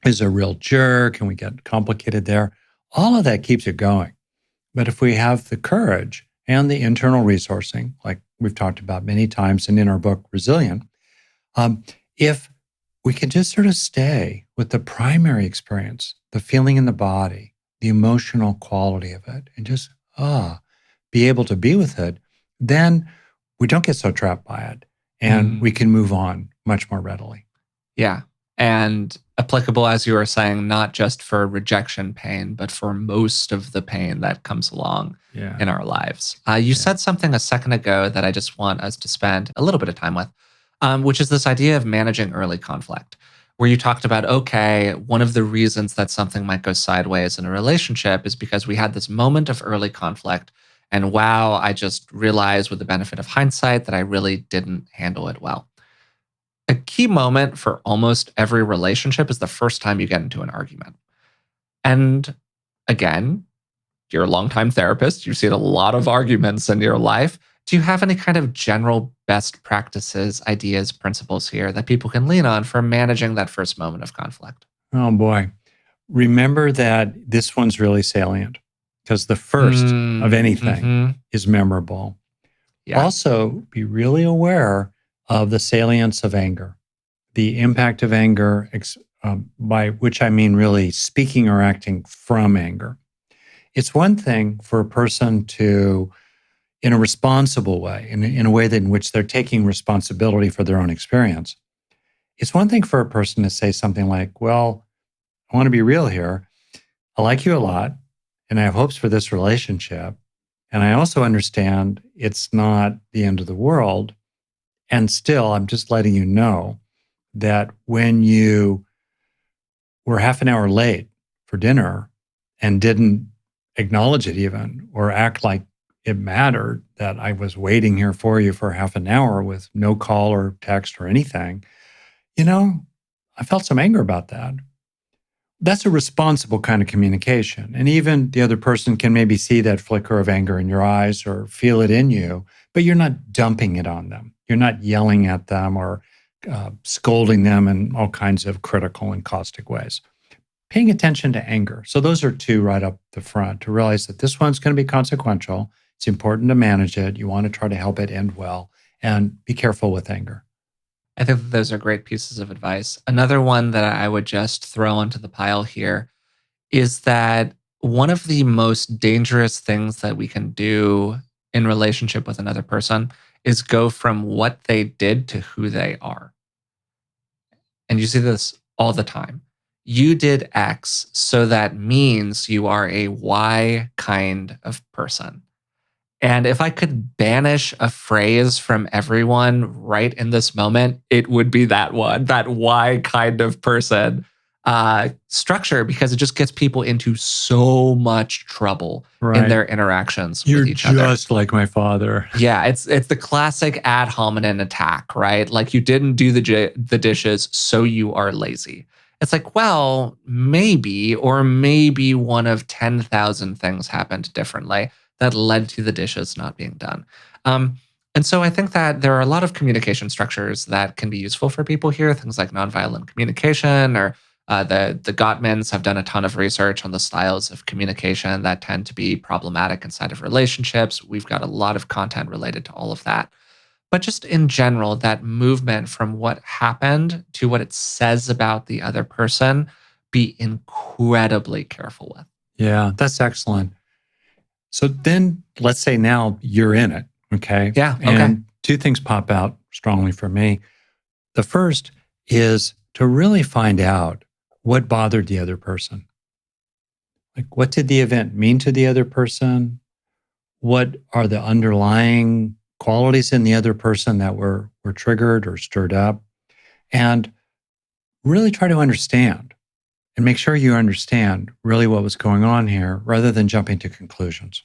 is a real jerk, and we get complicated there. All of that keeps it going. But if we have the courage and the internal resourcing, like we've talked about many times and in our book, Resilient, if we can just sort of stay with the primary experience, the feeling in the body, the emotional quality of it, and just be able to be with it, then we don't get so trapped by it and we can move on much more readily. Yeah. And applicable, as you were saying, not just for rejection pain, but for most of the pain that comes along in our lives. You said something a second ago that I just want us to spend a little bit of time with, which is this idea of managing early conflict. where you talked about, okay, one of the reasons that something might go sideways in a relationship is because we had this moment of early conflict. And wow, I just realized with the benefit of hindsight that I really didn't handle it well. A key moment for almost every relationship is the first time you get into an argument. And again, you're a longtime therapist, you've seen a lot of arguments in your life. Do you have any kind of general best practices, ideas, principles here that people can lean on for managing that first moment of conflict? Oh boy. Remember that this one's really salient because the first of anything Mm-hmm. is memorable. Yeah. Also, be really aware of the salience of anger, the impact of anger, by which I mean really speaking or acting from anger. It's one thing for a person to, in a responsible way, in a way that in which they're taking responsibility for their own experience. It's one thing for a person to say something like, well, I want to be real here. I like you a lot, and I have hopes for this relationship. And I also understand it's not the end of the world. And still, I'm just letting you know that when you were half an hour late for dinner and didn't acknowledge it even or act like it mattered that I was waiting here for you for half an hour with no call or text or anything, you know, I felt some anger about that. That's a responsible kind of communication. And even the other person can maybe see that flicker of anger in your eyes or feel it in you, but you're not dumping it on them. You're not yelling at them or scolding them in all kinds of critical and caustic ways. Paying attention to anger. So those are two right up the front to realize that this one's going to be consequential. It's important to manage it. You want to try to help it end well and be careful with anger. I think that those are great pieces of advice. Another one that I would just throw onto the pile here is that one of the most dangerous things that we can do in relationship with another person is go from what they did to who they are. And you see this all the time. You did X, so that means you are a Y kind of person. And if I could banish a phrase from everyone right in this moment, it would be that one, that Y kind of person structure, because it just gets people into so much trouble in Right. their interactions You're with each other. just like my father. Yeah, it's the classic ad hominem attack, right? Like you didn't do the dishes, so you are lazy. It's like, well, maybe, or maybe one of 10,000 things happened differently that led to the dishes not being done. Um, and so I think that there are a lot of communication structures that can be useful for people here, things like nonviolent communication, or the Gottmans have done a ton of research on the styles of communication that tend to be problematic inside of relationships. We've got a lot of content related to all of that. But just in general, that movement from what happened to what it says about the other person, be incredibly careful with. Yeah, that's excellent. So then let's say now you're in it, okay? Yeah. Okay. And two things pop out strongly for me. The first is to really find out what bothered the other person. Like, what did the event mean to the other person? What are the underlying qualities in the other person that were triggered or stirred up? And really try to understand and make sure you understand really what was going on here rather than jumping to conclusions.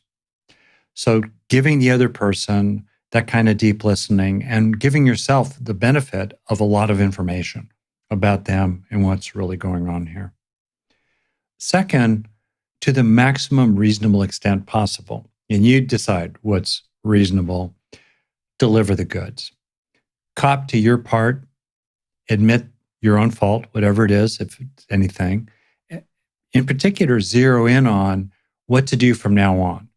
So, giving the other person that kind of deep listening and giving yourself the benefit of a lot of information about them and what's really going on here. Second, to the maximum reasonable extent possible, and you decide what's reasonable, deliver the goods. Cop to your part, admit your own fault, whatever it is, if it's anything. In particular, zero in on what to do from now on.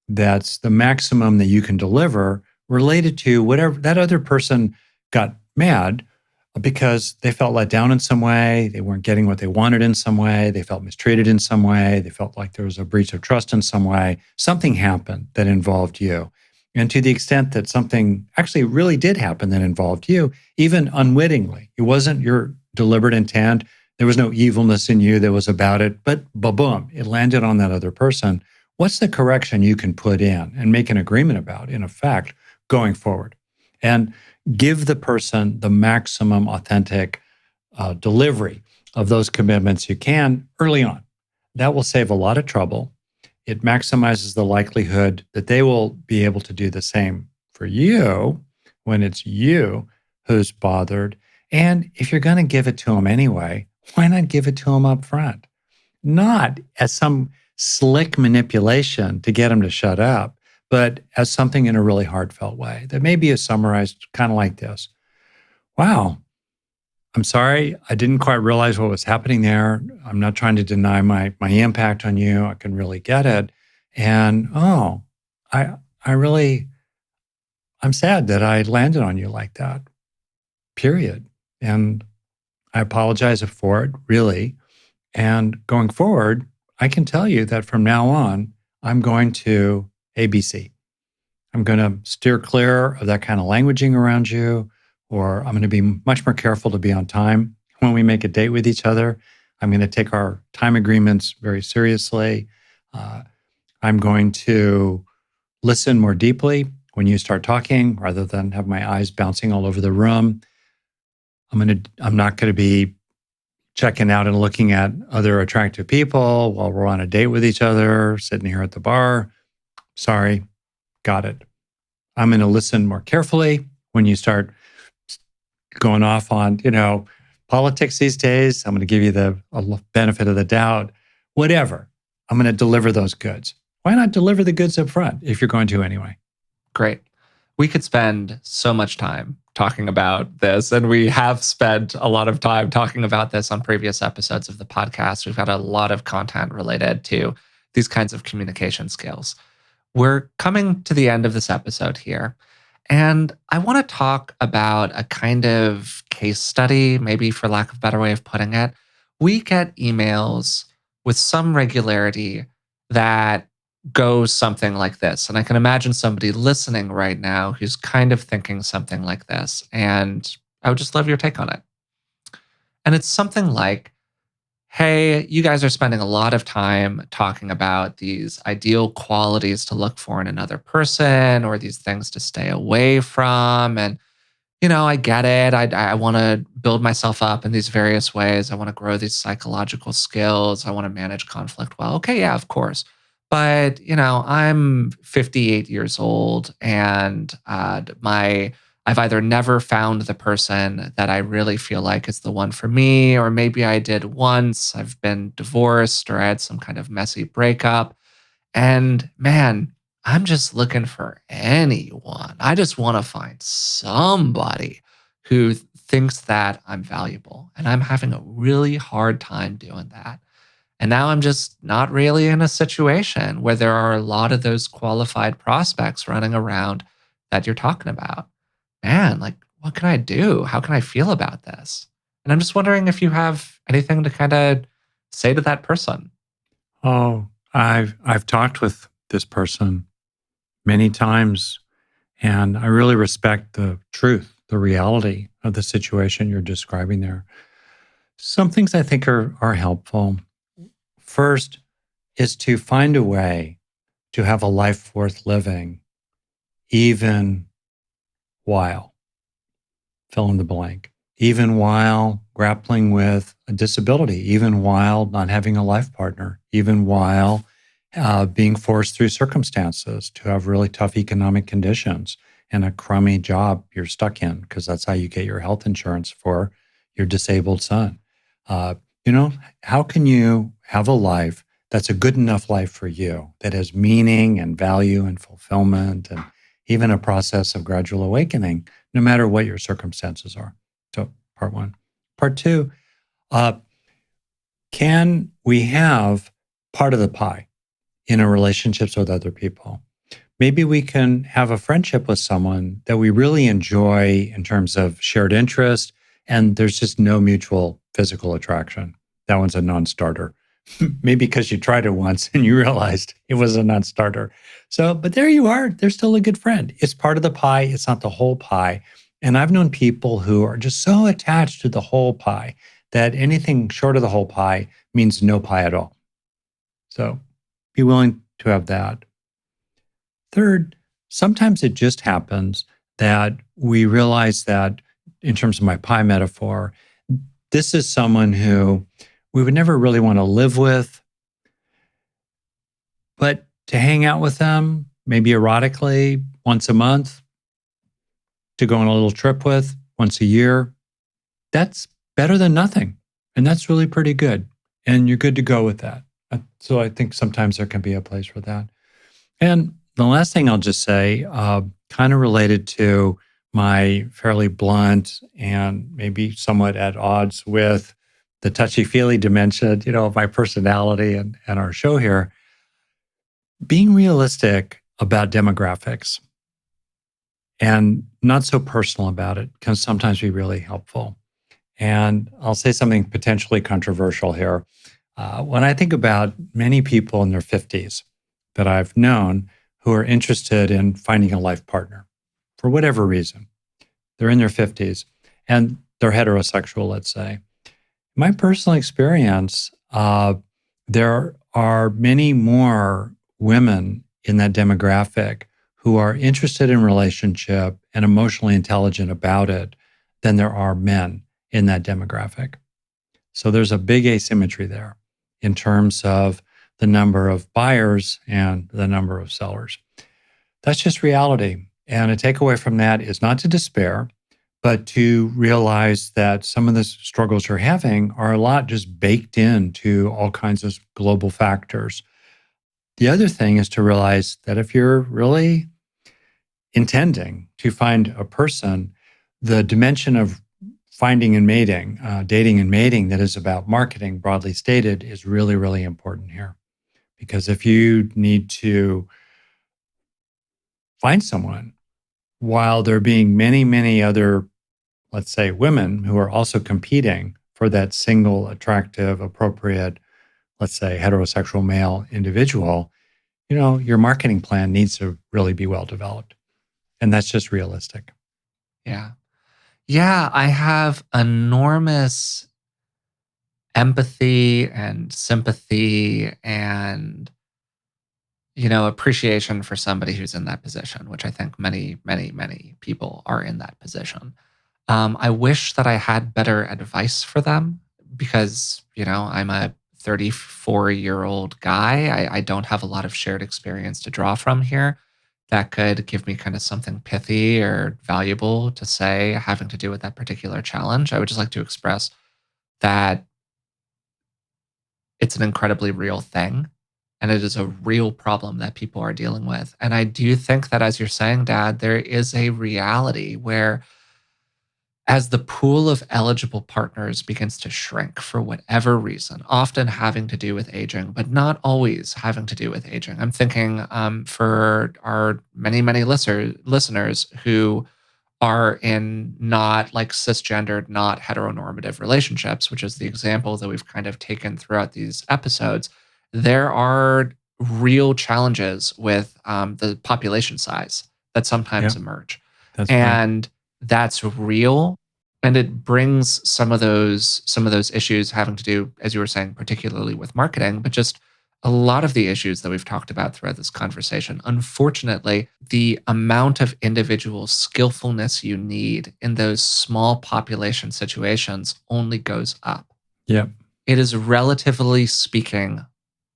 That's the maximum that you can deliver related to whatever that other person got mad because they felt let down in some way, they weren't getting what they wanted in some way, they felt mistreated in some way, they felt like there was a breach of trust in some way. Something happened that involved you. And to the extent that something actually really did happen that involved you, even unwittingly, it wasn't your deliberate intent, there was no evilness in you that was about it, but boom, it landed on that other person. What's the correction you can put in and make an agreement about, in effect, going forward? And give the person the maximum authentic delivery of those commitments you can early on. That will save a lot of trouble. It maximizes the likelihood that they will be able to do the same for you when it's you who's bothered. And if you're going to give it to them anyway, why not give it to them up front? Not as some slick manipulation to get them to shut up, but as something in a really heartfelt way that maybe is summarized kind of like this. Wow, I'm sorry, I didn't quite realize what was happening there. I'm not trying to deny my impact on you. I can really get it. And I I really I'm sad that I landed on you like that. Period. And I apologize for it, really. And going forward, I can tell you that from now on, I'm going to ABC. I'm going to steer clear of that kind of languaging around you, or I'm going to be much more careful to be on time when we make a date with each other. I'm going to take our time agreements very seriously. I'm going to listen more deeply when you start talking rather than have my eyes bouncing all over the room. I'm not going to be checking out and looking at other attractive people while we're on a date with each other, sitting here at the bar. Sorry, got it. I'm going to listen more carefully when you start going off on, politics these days. I'm going to give you the benefit of the doubt. Whatever. I'm going to deliver those goods. Why not deliver the goods up front if you're going to anyway? Great. We could spend so much time talking about this, and we have spent a lot of time talking about this on previous episodes of the podcast. We've got a lot of content related to these kinds of communication skills. We're coming to the end of this episode here, and I want to talk about a kind of case study, maybe for lack of a better way of putting it. We get emails with some regularity that goes something like this. And I can imagine somebody listening right now who's kind of thinking something like this. And I would just love your take on it. And it's something like, hey, you guys are spending a lot of time talking about these ideal qualities to look for in another person or these things to stay away from. And, I get it. I want to build myself up in these various ways. I want to grow these psychological skills. I want to manage conflict well. Okay, yeah, of course. But, I'm 58 years old and I've either never found the person that I really feel like is the one for me, or maybe I did once. I've been divorced or I had some kind of messy breakup. And man, I'm just looking for anyone. I just want to find somebody who thinks that I'm valuable. And I'm having a really hard time doing that. And now I'm just not really in a situation where there are a lot of those qualified prospects running around that you're talking about. Man, like, what can I do? How can I feel about this? And I'm just wondering if you have anything to kind of say to that person. Oh, I've talked with this person many times, and I really respect the truth, the reality of the situation you're describing there. Some things I think are helpful. First is to find a way to have a life worth living, even while fill in the blank, even while grappling with a disability, even while not having a life partner, even while being forced through circumstances to have really tough economic conditions and a crummy job you're stuck in, because that's how you get your health insurance for your disabled son. Uh, how can you have a life that's a good enough life for you, that has meaning and value and fulfillment and even a process of gradual awakening, no matter what your circumstances are? So, part one. Part two, uh, can we have part of the pie in our relationships with other people? Maybe we can have a friendship with someone that we really enjoy in terms of shared interest, and there's just no mutual physical attraction. That one's a non-starter. Maybe because you tried it once and you realized it was a non-starter. So, but there you are. They're still a good friend. It's part of the pie. It's not the whole pie. And I've known people who are just so attached to the whole pie that anything short of the whole pie means no pie at all. So be willing to have that. Third, sometimes it just happens that we realize that, in terms of my pie metaphor, this is someone who we would never really want to live with, but to hang out with them, maybe erotically once a month, to go on a little trip with once a year, that's better than nothing. And that's really pretty good. And you're good to go with that. So I think sometimes there can be a place for that. And the last thing I'll just say, kind of related to my fairly blunt and maybe somewhat at odds with the touchy-feely dimension, of my personality and our show here, being realistic about demographics and not so personal about it can sometimes be really helpful. And I'll say something potentially controversial here. When I think about many people in their 50s that I've known who are interested in finding a life partner for whatever reason, they're in their 50s and they're heterosexual, let's say. My personal experience, there are many more women in that demographic who are interested in relationship and emotionally intelligent about it than there are men in that demographic. So there's a big asymmetry there in terms of the number of buyers and the number of sellers. That's just reality. And a takeaway from that is not to despair, but to realize that some of the struggles you're having are a lot just baked into all kinds of global factors. The other thing is to realize that if you're really intending to find a person, the dimension of finding and mating, dating and mating that is about marketing, broadly stated, is really, really important here. Because if you need to find someone while there being many, many other, let's say, women who are also competing for that single, attractive, appropriate, let's say, heterosexual male individual, your marketing plan needs to really be well developed. And that's just realistic. Yeah. Yeah, I have enormous empathy and sympathy and appreciation for somebody who's in that position, which I think many, many, many people are in that position. I wish that I had better advice for them because, I'm a 34-year-old guy. I don't have a lot of shared experience to draw from here that could give me kind of something pithy or valuable to say having to do with that particular challenge. I would just like to express that it's an incredibly real thing and it is a real problem that people are dealing with. And I do think that, as you're saying, Dad, there is a reality where as the pool of eligible partners begins to shrink for whatever reason, often having to do with aging, but not always having to do with aging. I'm thinking for our many, many listeners who are in not like cisgendered, not heteronormative relationships, which is the example that we've kind of taken throughout these episodes, there are real challenges with the population size that sometimes Yeah, emerge. that's right. And that's real. And it brings some of those issues having to do, as you were saying, particularly with marketing, but just a lot of the issues that we've talked about throughout this conversation. Unfortunately, the amount of individual skillfulness you need in those small population situations only goes up. Yeah. It is, relatively speaking,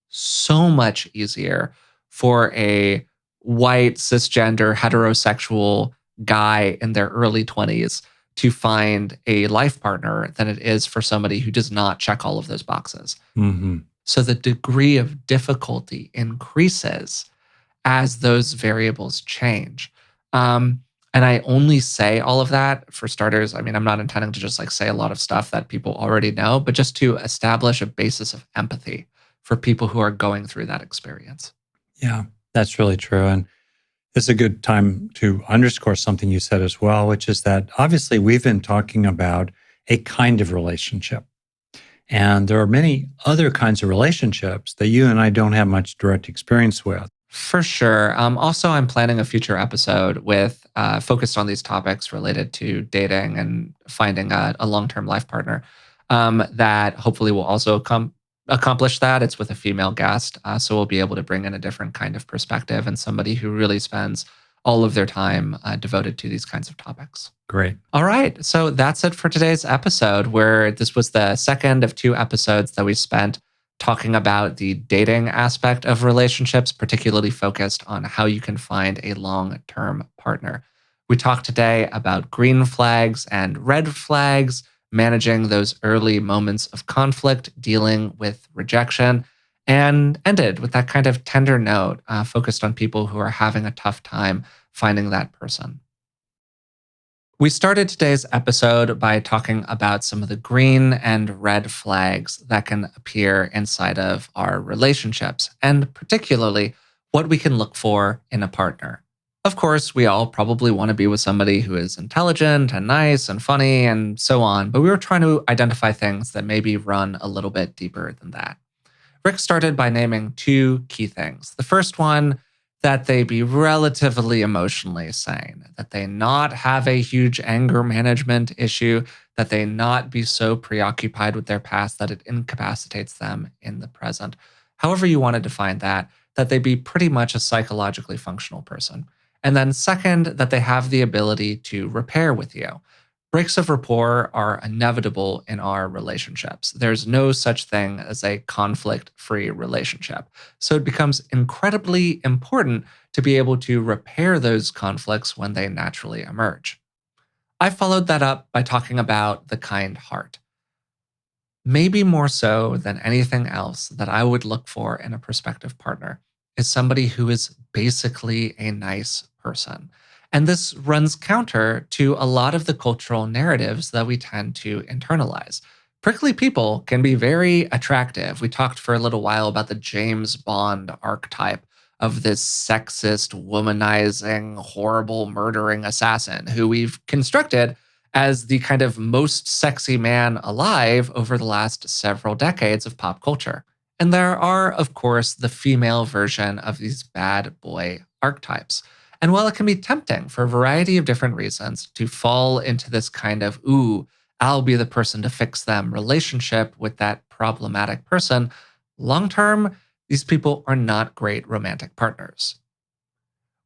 so much easier for a white, cisgender, heterosexual guy in their early 20s to find a life partner than it is for somebody who does not check all of those boxes. Mm-hmm. So the degree of difficulty increases as those variables change. And I only say all of that for starters. I mean, I'm not intending to just like say a lot of stuff that people already know, but just to establish a basis of empathy for people who are going through that experience. Yeah, that's really true. And it's a good time to underscore something you said as well, which is that obviously we've been talking about a kind of relationship. And there are many other kinds of relationships that you and I don't have much direct experience with. For sure. Also, I'm planning a future episode with focused on these topics related to dating and finding a long-term life partner. That hopefully will also accomplish that. It's with a female guest, so we'll be able to bring in a different kind of perspective and somebody who really spends all of their time devoted to these kinds of topics. Great. All right. So that's it for today's episode, where this was the second of two episodes that we spent talking about the dating aspect of relationships, particularly focused on how you can find a long term partner. We talked today about green flags and red flags, managing those early moments of conflict, dealing with rejection, and ended with that kind of tender note focused on people who are having a tough time finding that person. We started today's episode by talking about some of the green and red flags that can appear inside of our relationships, and particularly what we can look for in a partner. Of course, we all probably want to be with somebody who is intelligent and nice and funny and so on, but we were trying to identify things that maybe run a little bit deeper than that. Rick started by naming two key things. The first one, that they be relatively emotionally sane, that they not have a huge anger management issue, that they not be so preoccupied with their past that it incapacitates them in the present. However, you want to define that, that they be pretty much a psychologically functional person. And then, second, that they have the ability to repair with you. Breaks of rapport are inevitable in our relationships. There's no such thing as a conflict free relationship. So it becomes incredibly important to be able to repair those conflicts when they naturally emerge. I followed that up by talking about the kind heart. Maybe more so than anything else that I would look for in a prospective partner is somebody who is basically a nice person. And this runs counter to a lot of the cultural narratives that we tend to internalize. Prickly people can be very attractive. We talked for a little while about the James Bond archetype of this sexist, womanizing, horrible, murdering assassin who we've constructed as the kind of most sexy man alive over the last several decades of pop culture. And there are, of course, the female version of these bad boy archetypes. And while it can be tempting for a variety of different reasons to fall into this kind of, ooh, I'll be the person to fix them relationship with that problematic person, long term, these people are not great romantic partners.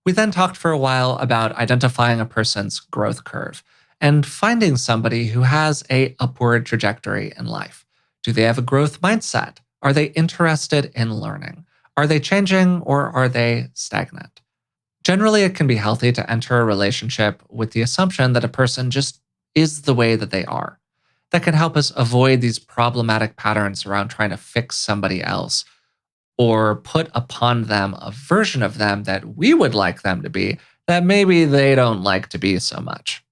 We then talked for a while about identifying a person's growth curve and finding somebody who has a upward trajectory in life. Do they have a growth mindset? Are they interested in learning? Are they changing or are they stagnant? Generally, it can be healthy to enter a relationship with the assumption that a person just is the way that they are. That can help us avoid these problematic patterns around trying to fix somebody else or put upon them a version of them that we would like them to be that maybe they don't like to be so much.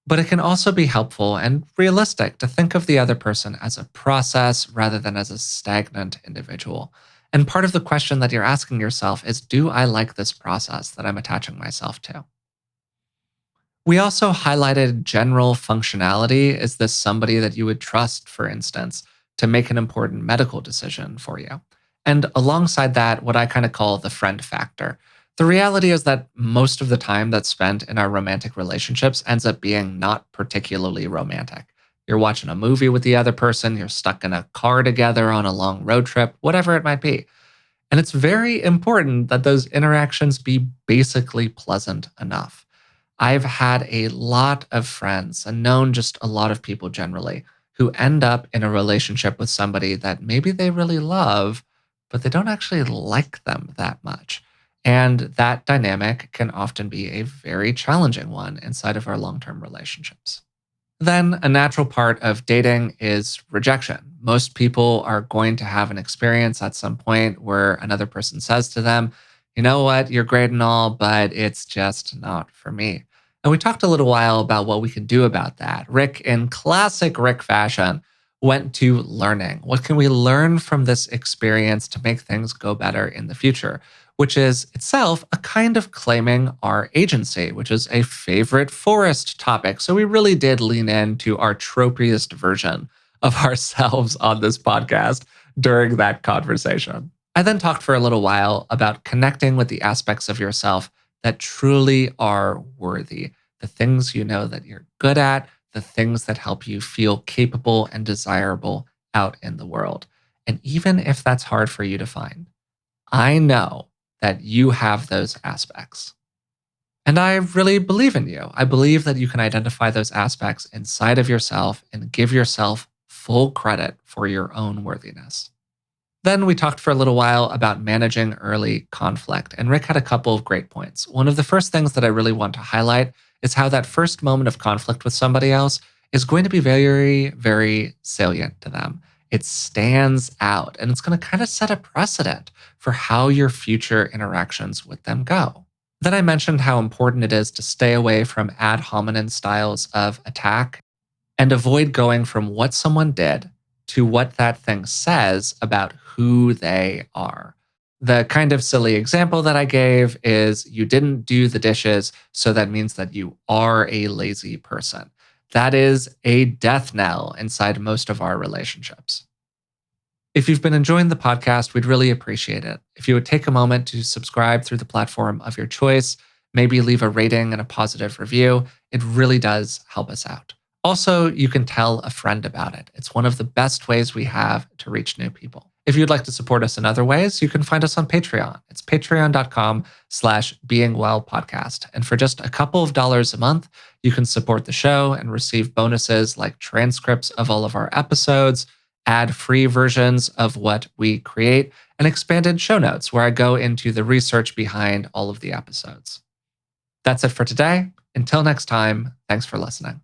But it can also be helpful and realistic to think of the other person as a process rather than as a stagnant individual. And part of the question that you're asking yourself is, do I like this process that I'm attaching myself to? We also highlighted general functionality. Is this somebody that you would trust, for instance, to make an important medical decision for you? And alongside that, what I kind of call the friend factor. The reality is that most of the time that's spent in our romantic relationships ends up being not particularly romantic. You're watching a movie with the other person, you're stuck in a car together on a long road trip, whatever it might be. And it's very important that those interactions be basically pleasant enough. I've had a lot of friends and known just a lot of people generally who end up in a relationship with somebody that maybe they really love, but they don't actually like them that much. And that dynamic can often be a very challenging one inside of our long term relationships. Then, a natural part of dating is rejection. Most people are going to have an experience at some point where another person says to them, you know what, you're great and all, but it's just not for me. And we talked a little while about what we can do about that. Rick, in classic Rick fashion, went to learning. What can we learn from this experience to make things go better in the future? Which is itself a kind of claiming our agency, which is a favorite Forrest topic. So we really did lean into our tropiest version of ourselves on this podcast during that conversation. I then talked for a little while about connecting with the aspects of yourself that truly are worthy, the things you know that you're good at, the things that help you feel capable and desirable out in the world. And even if that's hard for you to find, I know that you have those aspects. And I really believe in you. I believe that you can identify those aspects inside of yourself and give yourself full credit for your own worthiness. Then we talked for a little while about managing early conflict, and Rick had a couple of great points. One of the first things that I really want to highlight is how that first moment of conflict with somebody else is going to be very, very salient to them. It stands out, and it's going to kind of set a precedent for how your future interactions with them go. Then I mentioned how important it is to stay away from ad hominem styles of attack and avoid going from what someone did to what that thing says about who they are. The kind of silly example that I gave is you didn't do the dishes, so that means that you are a lazy person. That is a death knell inside most of our relationships. If you've been enjoying the podcast, we'd really appreciate it. If you would take a moment to subscribe through the platform of your choice, maybe leave a rating and a positive review, it really does help us out. Also, you can tell a friend about it. It's one of the best ways we have to reach new people. If you'd like to support us in other ways, you can find us on Patreon. It's patreon.com/beingwellpodcast. And for just a couple of dollars a month, you can support the show and receive bonuses like transcripts of all of our episodes, ad-free versions of what we create, and expanded show notes where I go into the research behind all of the episodes. That's it for today. Until next time, thanks for listening.